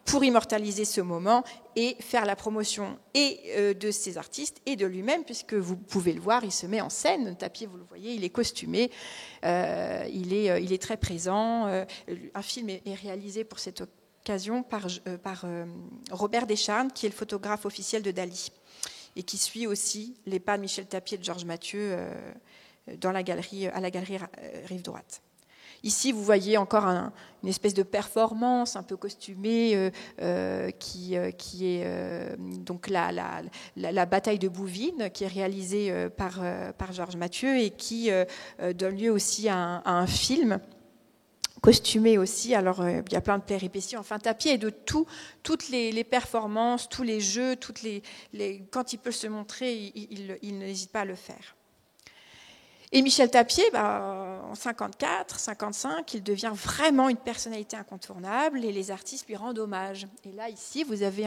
pour immortaliser ce moment et faire la promotion de ces artistes et de lui-même, puisque vous pouvez le voir, il se met en scène. Tapier, vous le voyez, il est costumé, il est très présent. Un film est réalisé pour cette occasion par Robert Descharnes, qui est le photographe officiel de Dali, et qui suit aussi les pas de Michel Tapier et de Georges Mathieu à la galerie Rive Droite. Ici, vous voyez encore une espèce de performance un peu costumée qui est donc la bataille de Bouvines, qui est réalisée par Georges Mathieu et qui donne lieu aussi à un film costumé aussi. Alors, il y a plein de péripéties. Enfin, Tapier est de toutes les performances, tous les jeux, quand il peut se montrer, il n'hésite pas à le faire. Et Michel Tapier, en 54, 55, il devient vraiment une personnalité incontournable et les artistes lui rendent hommage. Et là, ici, vous avez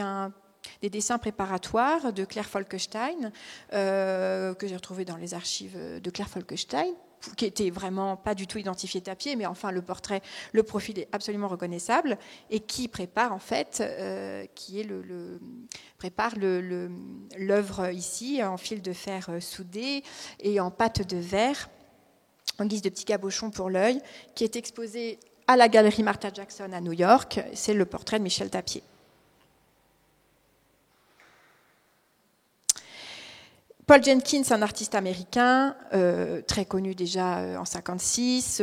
des dessins préparatoires de Claire Folkestein, que j'ai retrouvé dans les archives de Claire Folkestein, qui était vraiment pas du tout identifié Tapier, mais enfin le profil est absolument reconnaissable, et qui prépare en fait, prépare l'œuvre ici en fil de fer soudé et en pâte de verre, en guise de petit cabochon pour l'œil, qui est exposé à la galerie Martha Jackson à New York. C'est le portrait de Michel Tapier. Paul Jenkins, un artiste américain, très connu déjà en 1956,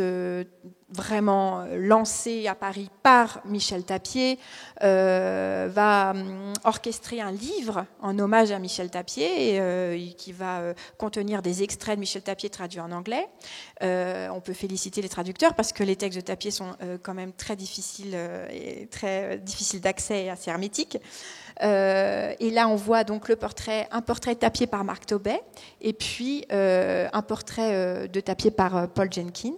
vraiment lancé à Paris par Michel Tapier, va orchestrer un livre en hommage à Michel Tapier qui va contenir des extraits de Michel Tapier traduits en anglais. On peut féliciter les traducteurs parce que les textes de Tapier sont quand même très difficiles d'accès et assez hermétiques. Et là, on voit donc un portrait de Tapier par Marc Tobey, et puis un portrait de Tapier par Paul Jenkins.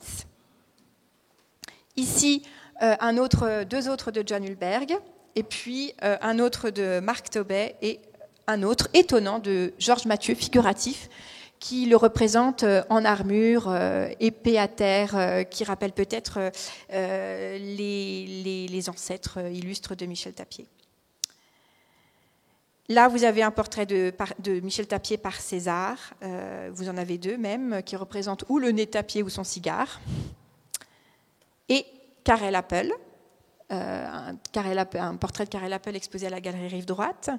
Ici, deux autres de John Hulberg, et puis un autre de Marc Tobey et un autre étonnant de Georges Mathieu, figuratif, qui le représente en armure, épée à terre, qui rappelle peut-être les ancêtres illustres de Michel Tapier. Là, vous avez un portrait de Michel Tapier par César. Vous en avez deux même, qui représentent ou le nez de Tapier ou son cigare. Et Karel Appel, un portrait de Karel Appel exposé à la galerie Rive Droite.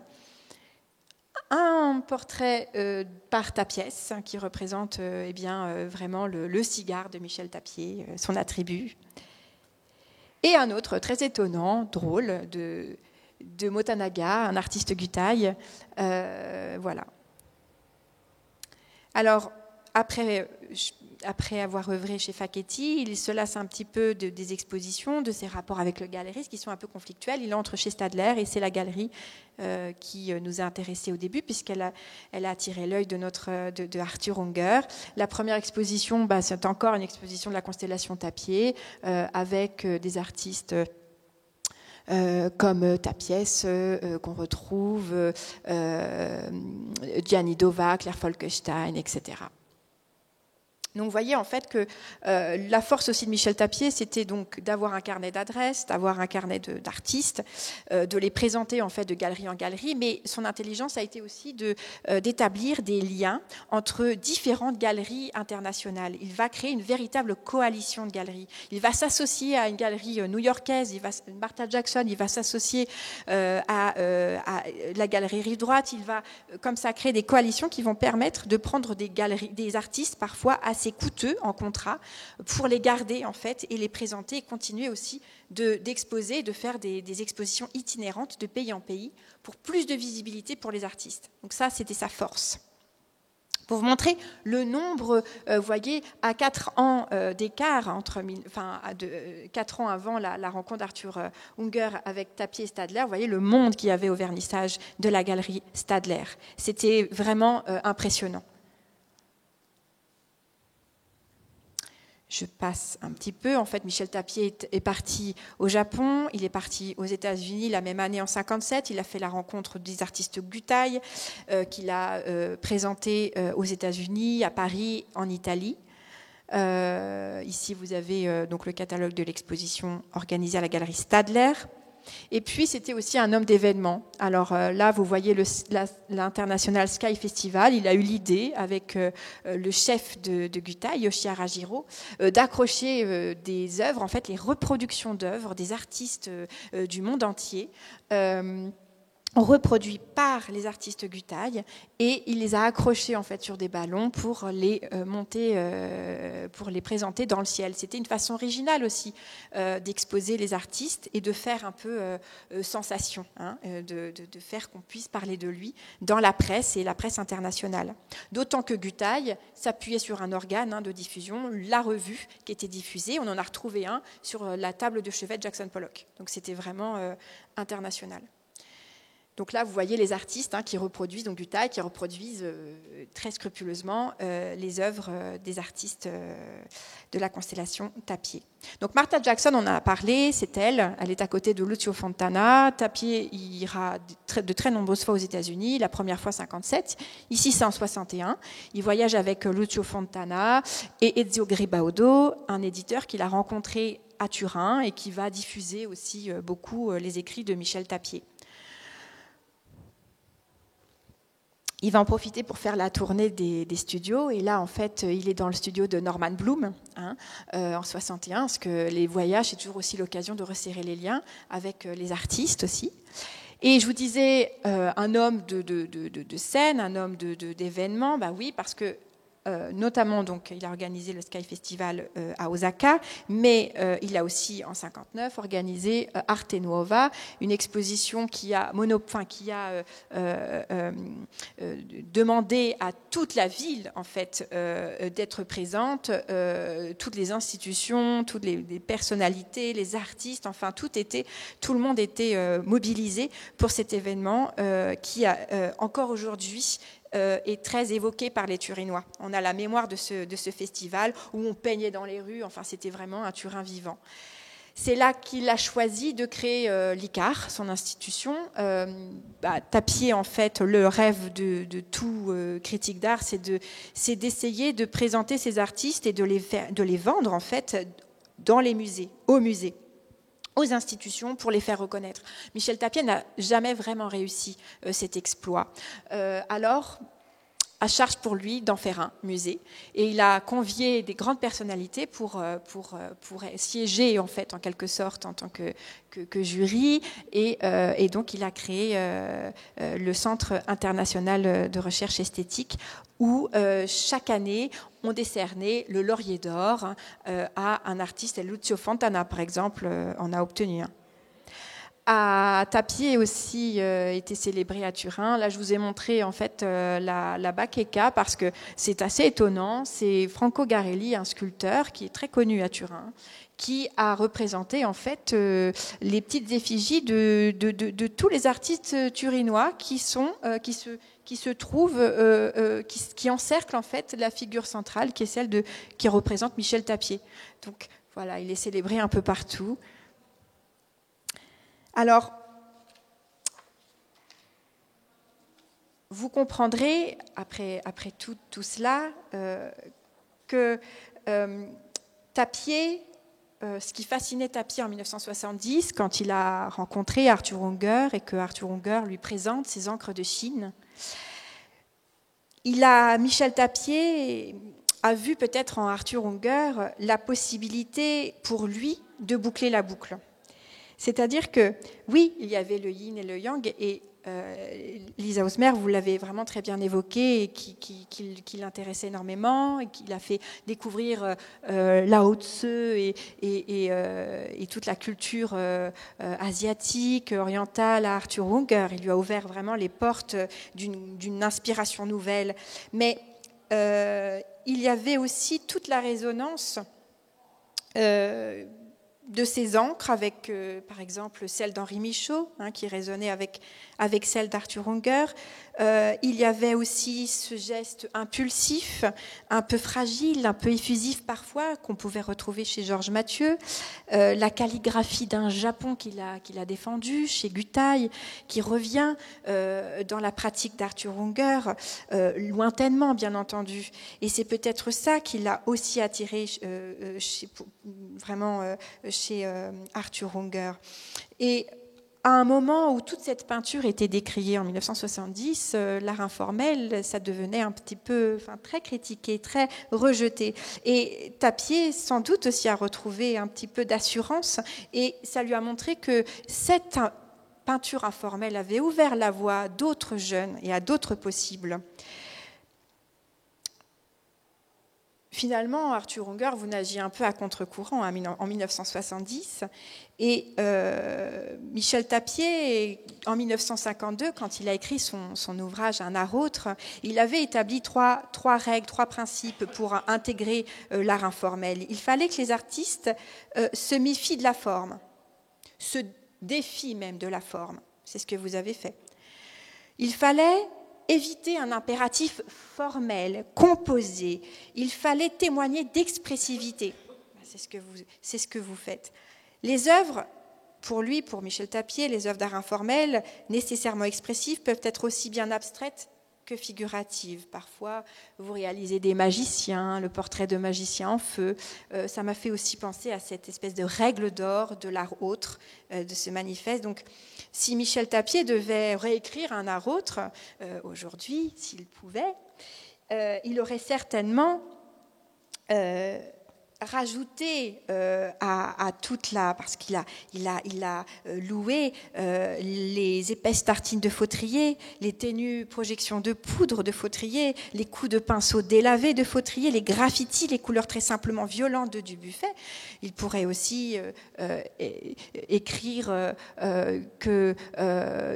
Un portrait par Tapiès, qui représente vraiment le cigare de Michel Tapier, son attribut. Et un autre très étonnant, drôle, de Motanaga, un artiste Gutaï. Voilà. Alors, après avoir œuvré chez Facchetti, il se lasse un petit peu des expositions, de ses rapports avec le galeriste qui sont un peu conflictuels. Il entre chez Stadler et c'est la galerie qui nous a intéressés au début, puisqu'elle a attiré l'œil de Arthur Unger. La première exposition, c'est encore une exposition de la constellation Tapier, avec des artistes comme Tapiès, qu'on retrouve, Gianni Dova, Claire Folkestein, etc. Donc vous voyez en fait que la force aussi de Michel Tapier, c'était donc d'avoir un carnet d'adresses, d'avoir un carnet d'artistes, de les présenter en fait de galerie en galerie, mais son intelligence a été aussi d'établir des liens entre différentes galeries internationales. Il va créer une véritable coalition de galeries. Il va s'associer à une galerie new-yorkaise, Martha Jackson, il va s'associer à la galerie Rive Droite, il va comme ça créer des coalitions qui vont permettre de prendre des artistes parfois assez coûteux en contrat pour les garder en fait et les présenter et continuer aussi d'exposer, de faire des expositions itinérantes de pays en pays pour plus de visibilité pour les artistes. Donc ça, c'était sa force. Pour vous montrer le nombre, vous voyez, à 4 ans d'écart, 4 ans avant la rencontre d'Arthur Unger avec Tapier et Stadler, vous voyez le monde qu'il y avait au vernissage de la galerie Stadler. C'était vraiment impressionnant. Je passe un petit peu. En fait, Michel Tapier est parti au Japon, il est parti aux États-Unis la même année en 1957. Il a fait la rencontre des artistes Gutaï qu'il a présenté aux États-Unis, à Paris, en Italie. Ici, vous avez donc le catalogue de l'exposition organisée à la galerie Stadler. Et puis, c'était aussi un homme d'événements. Alors là, vous voyez l'International Sky Festival. Il a eu l'idée, avec le chef de Gutaï, Yoshihara Jiro, d'accrocher des œuvres, en fait, les reproductions d'œuvres des artistes du monde entier, reproduits par les artistes Gutaï, et il les a accrochés en fait sur des ballons pour les monter, pour les présenter dans le ciel. C'était une façon originale aussi d'exposer les artistes et de faire un peu sensation, de faire qu'on puisse parler de lui dans la presse et la presse internationale. D'autant que Gutaï s'appuyait sur un organe de diffusion, la revue qui était diffusée. On en a retrouvé un sur la table de chevet de Jackson Pollock. Donc c'était vraiment international. Donc là, vous voyez les artistes qui reproduisent, donc Gutaï, qui reproduisent très scrupuleusement les œuvres des artistes de la constellation Tapier. Donc Martha Jackson, on en a parlé, c'est elle. Elle est à côté de Lucio Fontana. Tapier ira de très nombreuses fois aux États-Unis, la première fois en 1957. Ici, c'est en 1961. Il voyage avec Lucio Fontana et Ezio Gribaudo, un éditeur qu'il a rencontré à Turin et qui va diffuser aussi beaucoup les écrits de Michel Tapier. Il va en profiter pour faire la tournée des studios. Et là, en fait, il est dans le studio de Norman Bloom en 61, parce que les voyages, c'est toujours aussi l'occasion de resserrer les liens avec les artistes aussi. Et je vous disais, un homme de scène, un homme d'événements, bah oui, parce que notamment, donc, il a organisé le Sky Festival à Osaka, mais il a aussi, en 1959, organisé Arte Nuova, une exposition qui a demandé à toute la ville, en fait, d'être présente, toutes les institutions, toutes les personnalités, les artistes, enfin, tout le monde était mobilisé pour cet événement qui a encore aujourd'hui est très évoqué par les Turinois. On a la mémoire de ce festival où on peignait dans les rues, enfin c'était vraiment un Turin vivant. C'est là qu'il a choisi de créer l'ICAR, son institution. Tapier, en fait, le rêve de tout critique d'art, c'est d'essayer de présenter ces artistes et de les vendre, en fait, dans les musées, aux musées, aux institutions pour les faire reconnaître. Michel Tapier n'a jamais vraiment réussi cet exploit. Alors, à charge pour lui d'en faire un musée. Et il a convié des grandes personnalités pour siéger, en fait, en quelque sorte, en tant que jury. Et donc, il a créé le Centre international de recherche esthétique où, chaque année, on décernait le laurier d'or à un artiste. Lucio Fontana, par exemple, en a obtenu un. Tapier aussi été célébré à Turin. Là, je vous ai montré en fait la bacheca parce que c'est assez étonnant. C'est Franco Garelli, un sculpteur qui est très connu à Turin, qui a représenté en fait les petites effigies de tous les artistes turinois qui se trouvent, qui encerclent en fait la figure centrale qui est celle qui représente Michel Tapier. Donc voilà, il est célébré un peu partout. Alors, vous comprendrez, après tout cela, que Tapier, ce qui fascinait Tapier en 1970, quand il a rencontré Arthur Unger et que Arthur Unger lui présente ses encres de Chine, Michel Tapier a vu peut-être en Arthur Unger la possibilité pour lui de boucler la boucle. C'est-à-dire que, oui, il y avait le yin et le yang, et Lisa Osmer, vous l'avez vraiment très bien évoqué, et qui l'intéressait énormément, et qui l'a fait découvrir Lao Tzu et toute la culture asiatique, orientale à Arthur Unger. Il lui a ouvert vraiment les portes d'une inspiration nouvelle. Mais il y avait aussi toute la résonance de ces encres avec, par exemple, celle d'Henri Michaud, qui résonnait avec celle d'Arthur Unger. Il y avait aussi ce geste impulsif, un peu fragile, un peu effusif parfois, qu'on pouvait retrouver chez Georges Mathieu. La calligraphie d'un Japon qu'il a défendu chez Guttaï, qui revient dans la pratique d'Arthur Unger, lointainement, bien entendu. Et c'est peut-être ça qui l'a aussi attiré chez Arthur Unger. Et à un moment où toute cette peinture était décriée en 1970, l'art informel, ça devenait un petit peu, très critiqué, très rejeté. Et Tapier, sans doute aussi, a retrouvé un petit peu d'assurance, et ça lui a montré que cette peinture informelle avait ouvert la voie à d'autres jeunes et à d'autres possibles. Finalement, Arthur Unger, vous nagiez un peu à contre-courant en 1970. Et Michel Tapier, en 1952, quand il a écrit son ouvrage « Un art autre », il avait établi trois règles, trois principes pour intégrer l'art informel. Il fallait que les artistes se méfient de la forme, se défient même de la forme. C'est ce que vous avez fait. Il fallait éviter un impératif formel, composé. Il fallait témoigner d'expressivité. C'est ce que vous faites. Les œuvres, pour Michel Tapier, les œuvres d'art informel, nécessairement expressives, peuvent être aussi bien abstraites que figuratives. Parfois, vous réalisez des magiciens, le portrait de magicien en feu. Ça m'a fait aussi penser à cette espèce de règle d'or de l'art autre, de ce manifeste. Donc, si Michel Tapier devait réécrire un art autre, aujourd'hui, s'il pouvait, il aurait certainement rajouté à toute la... Parce qu'il a loué les épaisses tartines de Fautrier, les ténues projections de poudre de Fautrier, les coups de pinceau délavés de Fautrier, les graffitis, les couleurs très simplement violentes de Dubuffet. Il pourrait aussi écrire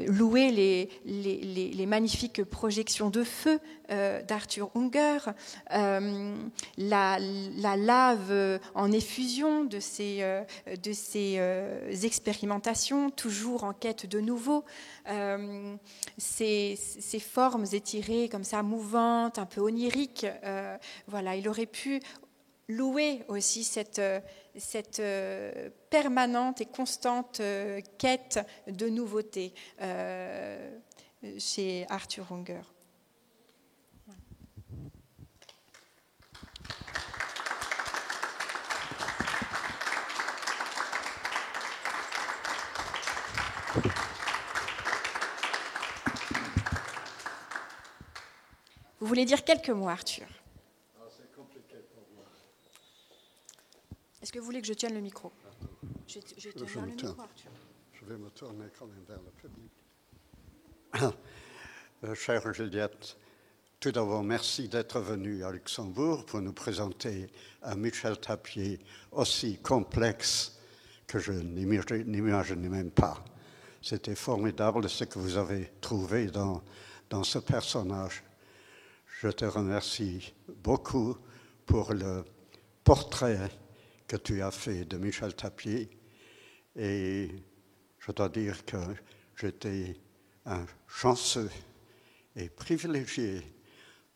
louer les magnifiques projections de feu d'Arthur Unger, la lave en effusion de ces expérimentations, toujours en quête de nouveau, ces formes étirées comme ça, mouvantes, un peu oniriques. Voilà, il aurait pu louer aussi cette permanente et constante quête de nouveauté chez Arthur Unger. Vous voulez dire quelques mots, Arthur? C'est compliqué pour moi. Est-ce que vous voulez que je tienne le micro? Je tiens vers le micro, Arthur. Je vais me tourner quand même vers le public. Chère Juliette, tout d'abord, merci d'être venue à Luxembourg pour nous présenter un Michel Tapier aussi complexe que je n'imaginais même pas. C'était formidable ce que vous avez trouvé dans ce personnage. Je te remercie beaucoup pour le portrait que tu as fait de Michel Tapier. Et je dois dire que j'étais un chanceux et privilégié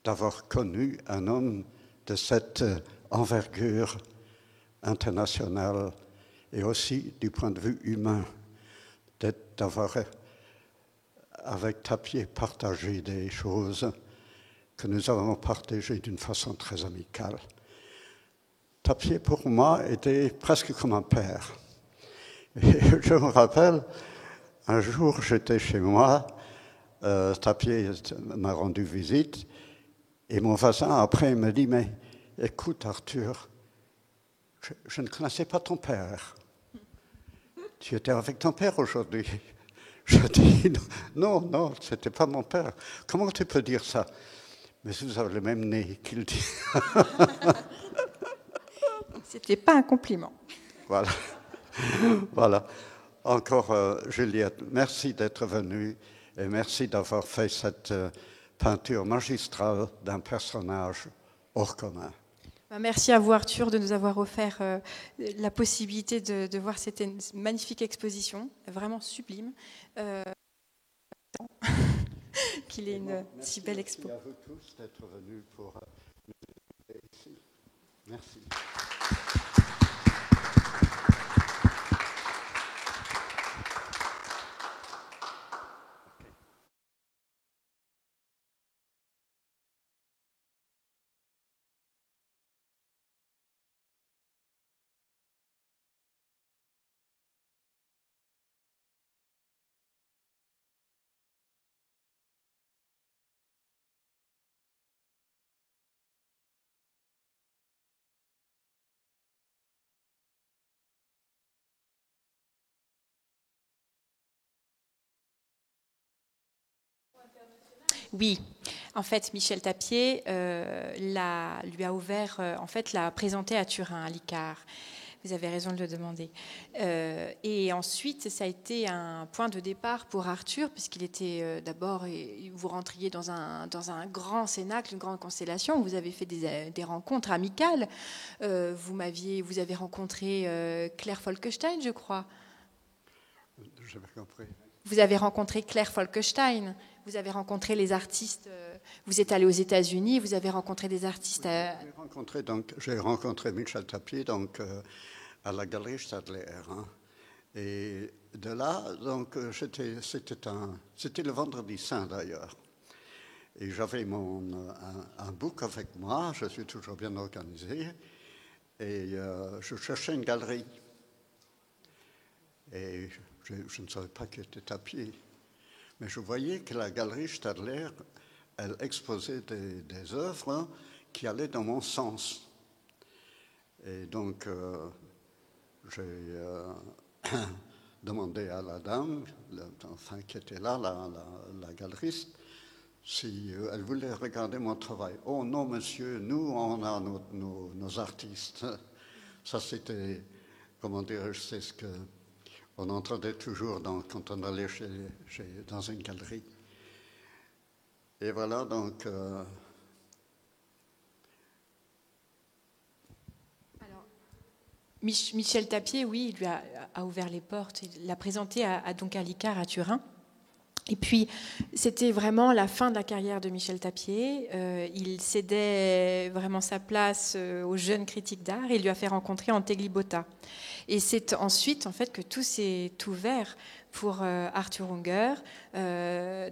d'avoir connu un homme de cette envergure internationale et aussi du point de vue humain, d'avoir avec Tapier partagé des choses que nous avons partagées d'une façon très amicale. Tapier, pour moi, était presque comme un père. Et je me rappelle, un jour, j'étais chez moi, Tapier m'a rendu visite, et mon voisin, après, me dit, mais écoute, Arthur, je ne connaissais pas ton père. Tu étais avec ton père aujourd'hui. Je dis, non, ce n'était pas mon père. Comment tu peux dire ça? Mais vous avez le même nez qu'il dit. C'était pas un compliment. Voilà. Voilà. Encore, Juliette, merci d'être venue et merci d'avoir fait cette peinture magistrale d'un personnage hors commun. Merci à vous, Arthur, de nous avoir offert la possibilité de voir cette magnifique exposition, vraiment sublime. Qu'il ait une si belle expo. Merci à vous tous d'être venus pour nous ici. Merci. Oui, en fait, Michel Tapier lui a ouvert, l'a présenté à Turin, à l'ICAR. Vous avez raison de le demander. Et ensuite, ça a été un point de départ pour Arthur, puisqu'il était d'abord, vous rentriez dans un grand cénacle, une grande constellation. Vous avez fait des rencontres amicales. Vous avez rencontré Claire Folkestein, je crois. Je n'ai pas compris. Vous avez rencontré Claire Folkestein. Vous avez rencontré les artistes. Vous êtes allé aux États-Unis. Vous avez rencontré des artistes. J'ai rencontré Michel Tapier à la Galerie Stadler. Hein. Et de là, donc, c'était le vendredi saint d'ailleurs. Et j'avais un book avec moi. Je suis toujours bien organisé. Et je cherchais une galerie. Et je ne savais pas qu'il était Tapier. Mais je voyais que la Galerie Stadler, elle exposait des œuvres qui allaient dans mon sens. Et donc, j'ai demandé à la dame, qui était là, la galeriste, si elle voulait regarder mon travail. « Oh non, monsieur, nous, on a nos artistes. » Ça, c'était, comment dirais-je, c'est ce qu'on entendait toujours quand on allait dans une galerie. Et voilà, donc... Michel Tapier, oui, il lui a ouvert les portes. Il l'a présenté à l'ICAR à Turin. Et puis, c'était vraiment la fin de la carrière de Michel Tapier. Il cédait vraiment sa place aux jeunes critiques d'art et il lui a fait rencontrer Antegli Botta. Et c'est ensuite, en fait, que tout s'est ouvert pour Arthur Unger,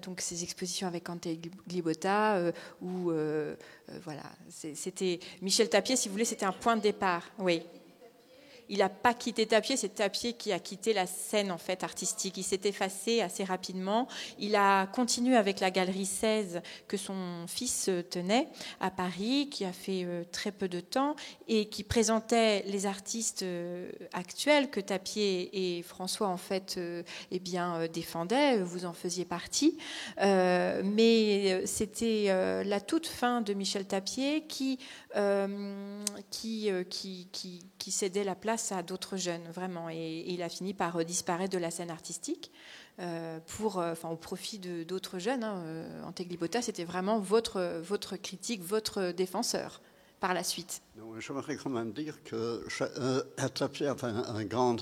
donc ses expositions avec Antegli Botta, voilà, c'était Michel Tapier, si vous voulez, c'était un point de départ. Oui. Il n'a pas quitté Tapier, c'est Tapier qui a quitté la scène en fait artistique. Il s'est effacé assez rapidement. Il a continué avec la Galerie 16 que son fils tenait à Paris, qui a fait très peu de temps et qui présentait les artistes actuels que Tapier et François en fait défendaient. Vous en faisiez partie, mais c'était la toute fin de Michel Tapier qui cédait la place à d'autres jeunes, vraiment. Et il a fini par disparaître de la scène artistique au profit d'autres jeunes. Antegli Botta, c'était vraiment votre critique, votre défenseur par la suite. J'aimerais quand même dire que Tapier avait un grand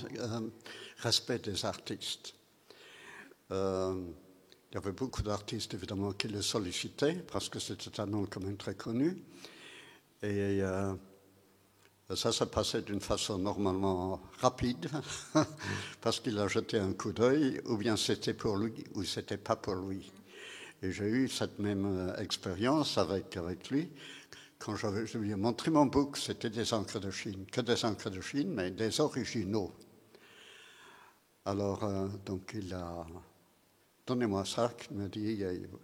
respect des artistes. Il y avait beaucoup d'artistes, évidemment, qui le sollicitaient, parce que c'était un nom quand même très connu. Et ça se passait d'une façon normalement rapide, parce qu'il a jeté un coup d'œil, ou bien c'était pour lui, ou c'était pas pour lui. Et j'ai eu cette même expérience avec lui. quand je lui ai montré mon book, c'était des encres de Chine, que des encres de Chine, mais des originaux. Alors, donc, il a donné moi ça, il me dit,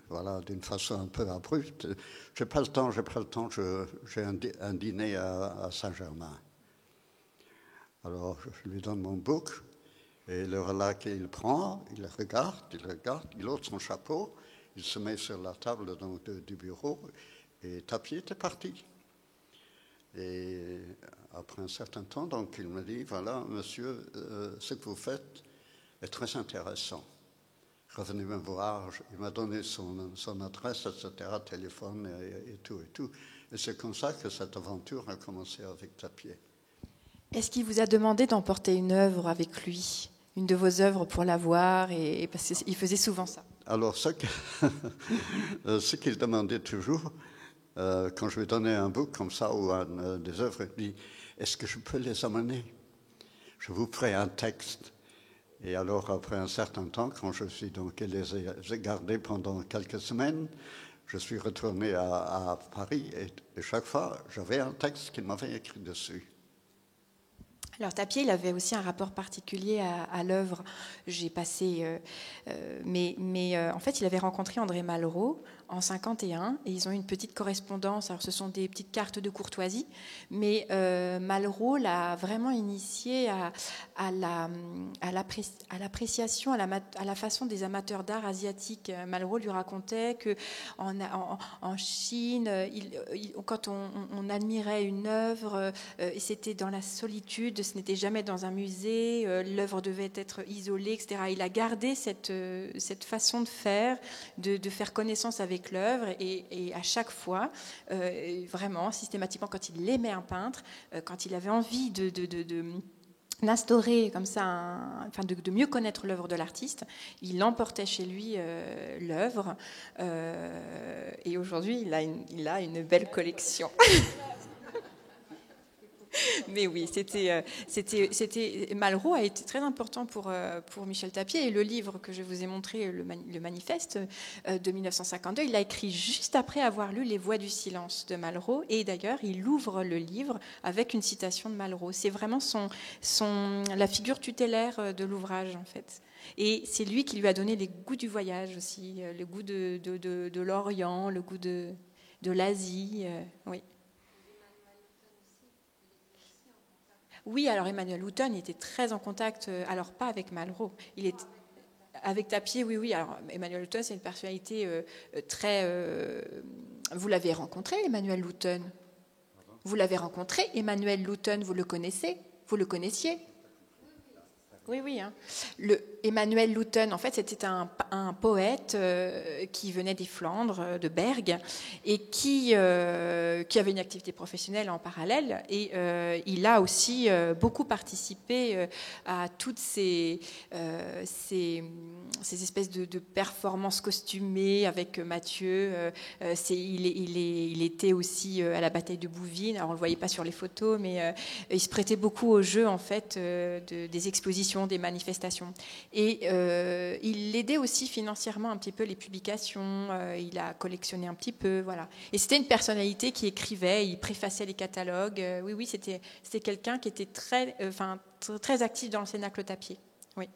voilà, d'une façon un peu abrupte, j'ai pas le temps, j'ai un dîner à Saint-Germain. Alors, je lui donne mon book, et le relais qu'il prend, il regarde, il ôte son chapeau, il se met sur la table donc, du bureau, et Tapier était parti. Et après un certain temps, donc, il me dit, voilà, monsieur, ce que vous faites est très intéressant. Revenez me voir, il m'a donné son adresse, etc., téléphone et tout. Et c'est comme ça que cette aventure a commencé avec Tapier. Est-ce qu'il vous a demandé d'emporter une œuvre avec lui, une de vos œuvres pour la voir, et parce qu'il faisait souvent ça? Alors, ce qu'il demandait toujours, quand je lui donnais un book comme ça ou des œuvres, il dit, est-ce que je peux les amener? Je vous ferai un texte. Et alors, après un certain temps, quand je suis donc les ai gardés pendant quelques semaines, je suis retourné à Paris et chaque fois, j'avais un texte qu'il m'avait écrit dessus. Alors Tapier, il avait aussi un rapport particulier à l'œuvre. J'ai passé, en fait, il avait rencontré André Malraux en 51 et ils ont eu une petite correspondance. Alors ce sont des petites cartes de courtoisie, mais Malraux l'a vraiment initié à l'appréciation, à la façon des amateurs d'art asiatiques. Malraux lui racontait que en Chine, quand on admirait une œuvre, et c'était dans la solitude. Ce n'était jamais dans un musée, l'œuvre devait être isolée, etc. Il a gardé cette façon de faire connaissance avec l'œuvre et à chaque fois, vraiment, systématiquement, quand il aimait un peintre, quand il avait envie d'instaurer comme ça, de mieux connaître l'œuvre de l'artiste, il emportait chez lui l'œuvre et aujourd'hui il a une belle collection. Mais oui, Malraux a été très important pour Michel Tapier. Et le livre que je vous ai montré, le manifeste de 1952, il l'a écrit juste après avoir lu Les Voix du silence de Malraux. Et d'ailleurs, il ouvre le livre avec une citation de Malraux. C'est vraiment la figure tutélaire de l'ouvrage, en fait. Et c'est lui qui lui a donné les goûts du voyage aussi, le goût de l'Orient, le goût de l'Asie. Oui. Oui, alors Emmanuel Houton était très en contact, alors pas avec Malraux, il est avec Tapier, oui. Alors Emmanuel Houton, c'est une personnalité très. Vous l'avez rencontré, Emmanuel Houton? Vous l'avez rencontré, Emmanuel Houton, vous le connaissez? Vous le connaissiez? Oui. Hein. Emmanuel Houton, en fait, c'était un poète qui venait des Flandres, de Bergue, et qui avait une activité professionnelle en parallèle. Et il a aussi beaucoup participé à toutes ces espèces de performances costumées avec Mathieu. Il était aussi à la bataille de Bouvines. Alors, on ne le voyait pas sur les photos, mais il se prêtait beaucoup au jeu, en fait, des expositions, des manifestations. Et il aidait aussi financièrement un petit peu les publications, il a collectionné un petit peu, voilà. Et c'était une personnalité qui écrivait, il préfaçait les catalogues. Oui, c'était quelqu'un qui était très actif dans le Cénacle Tapier. Oui.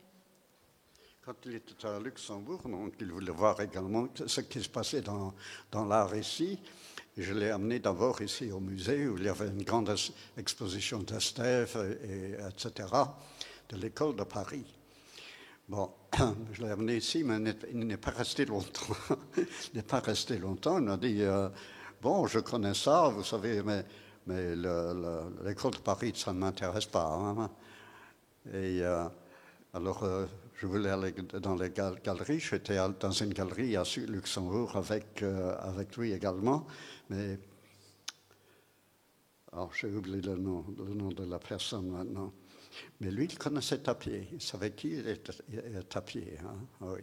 Quand il était à Luxembourg, donc, il voulait voir également ce qui se passait dans l'art ici. Et je l'ai amené d'abord ici au musée où il y avait une grande exposition d'Estève, etc., de l'école de Paris. Bon, je l'ai amené ici, mais il n'est pas resté longtemps. Il m'a dit, bon, je connais ça, vous savez, mais l'école de Paris, ça ne m'intéresse pas. Hein. Et alors, je voulais aller dans les galeries. J'étais dans une galerie à Luxembourg avec lui également, mais alors, j'ai oublié le nom de la personne maintenant. Mais lui, il connaissait Tapier. Il savait qui était Tapier. Hein? Oui.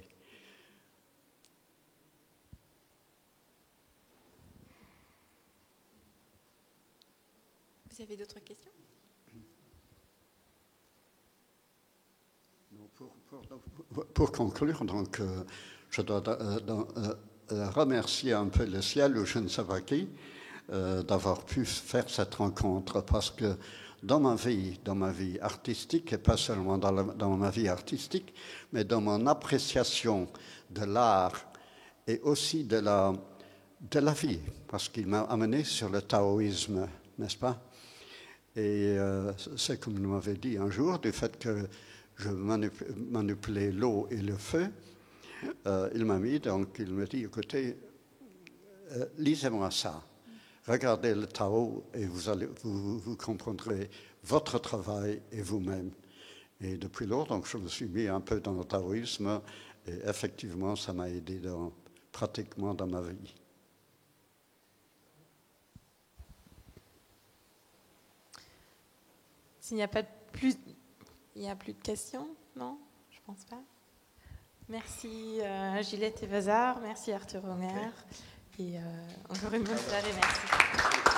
Vous avez d'autres questions? Pour conclure, donc, je dois remercier un peu le ciel ou je ne sais pas qui d'avoir pu faire cette rencontre, parce que dans ma vie artistique, et pas seulement dans ma vie artistique, mais dans mon appréciation de l'art et aussi de la vie, parce qu'il m'a amené sur le taoïsme, n'est-ce pas? Et c'est comme il m'avait dit un jour, du fait que je manipulais l'eau et le feu, il m'a mis, donc il me dit, écoutez, lisez-moi ça. Regardez le Tao et vous comprendrez votre travail et vous-même. Et depuis lors, donc, je me suis mis un peu dans le taoïsme et effectivement, ça m'a aidé pratiquement dans ma vie. S'il n'y a pas plus de questions, non? Je pense pas. Merci Juliette Evazard, merci Arthur Homer. Et encore une bonne soirée, merci.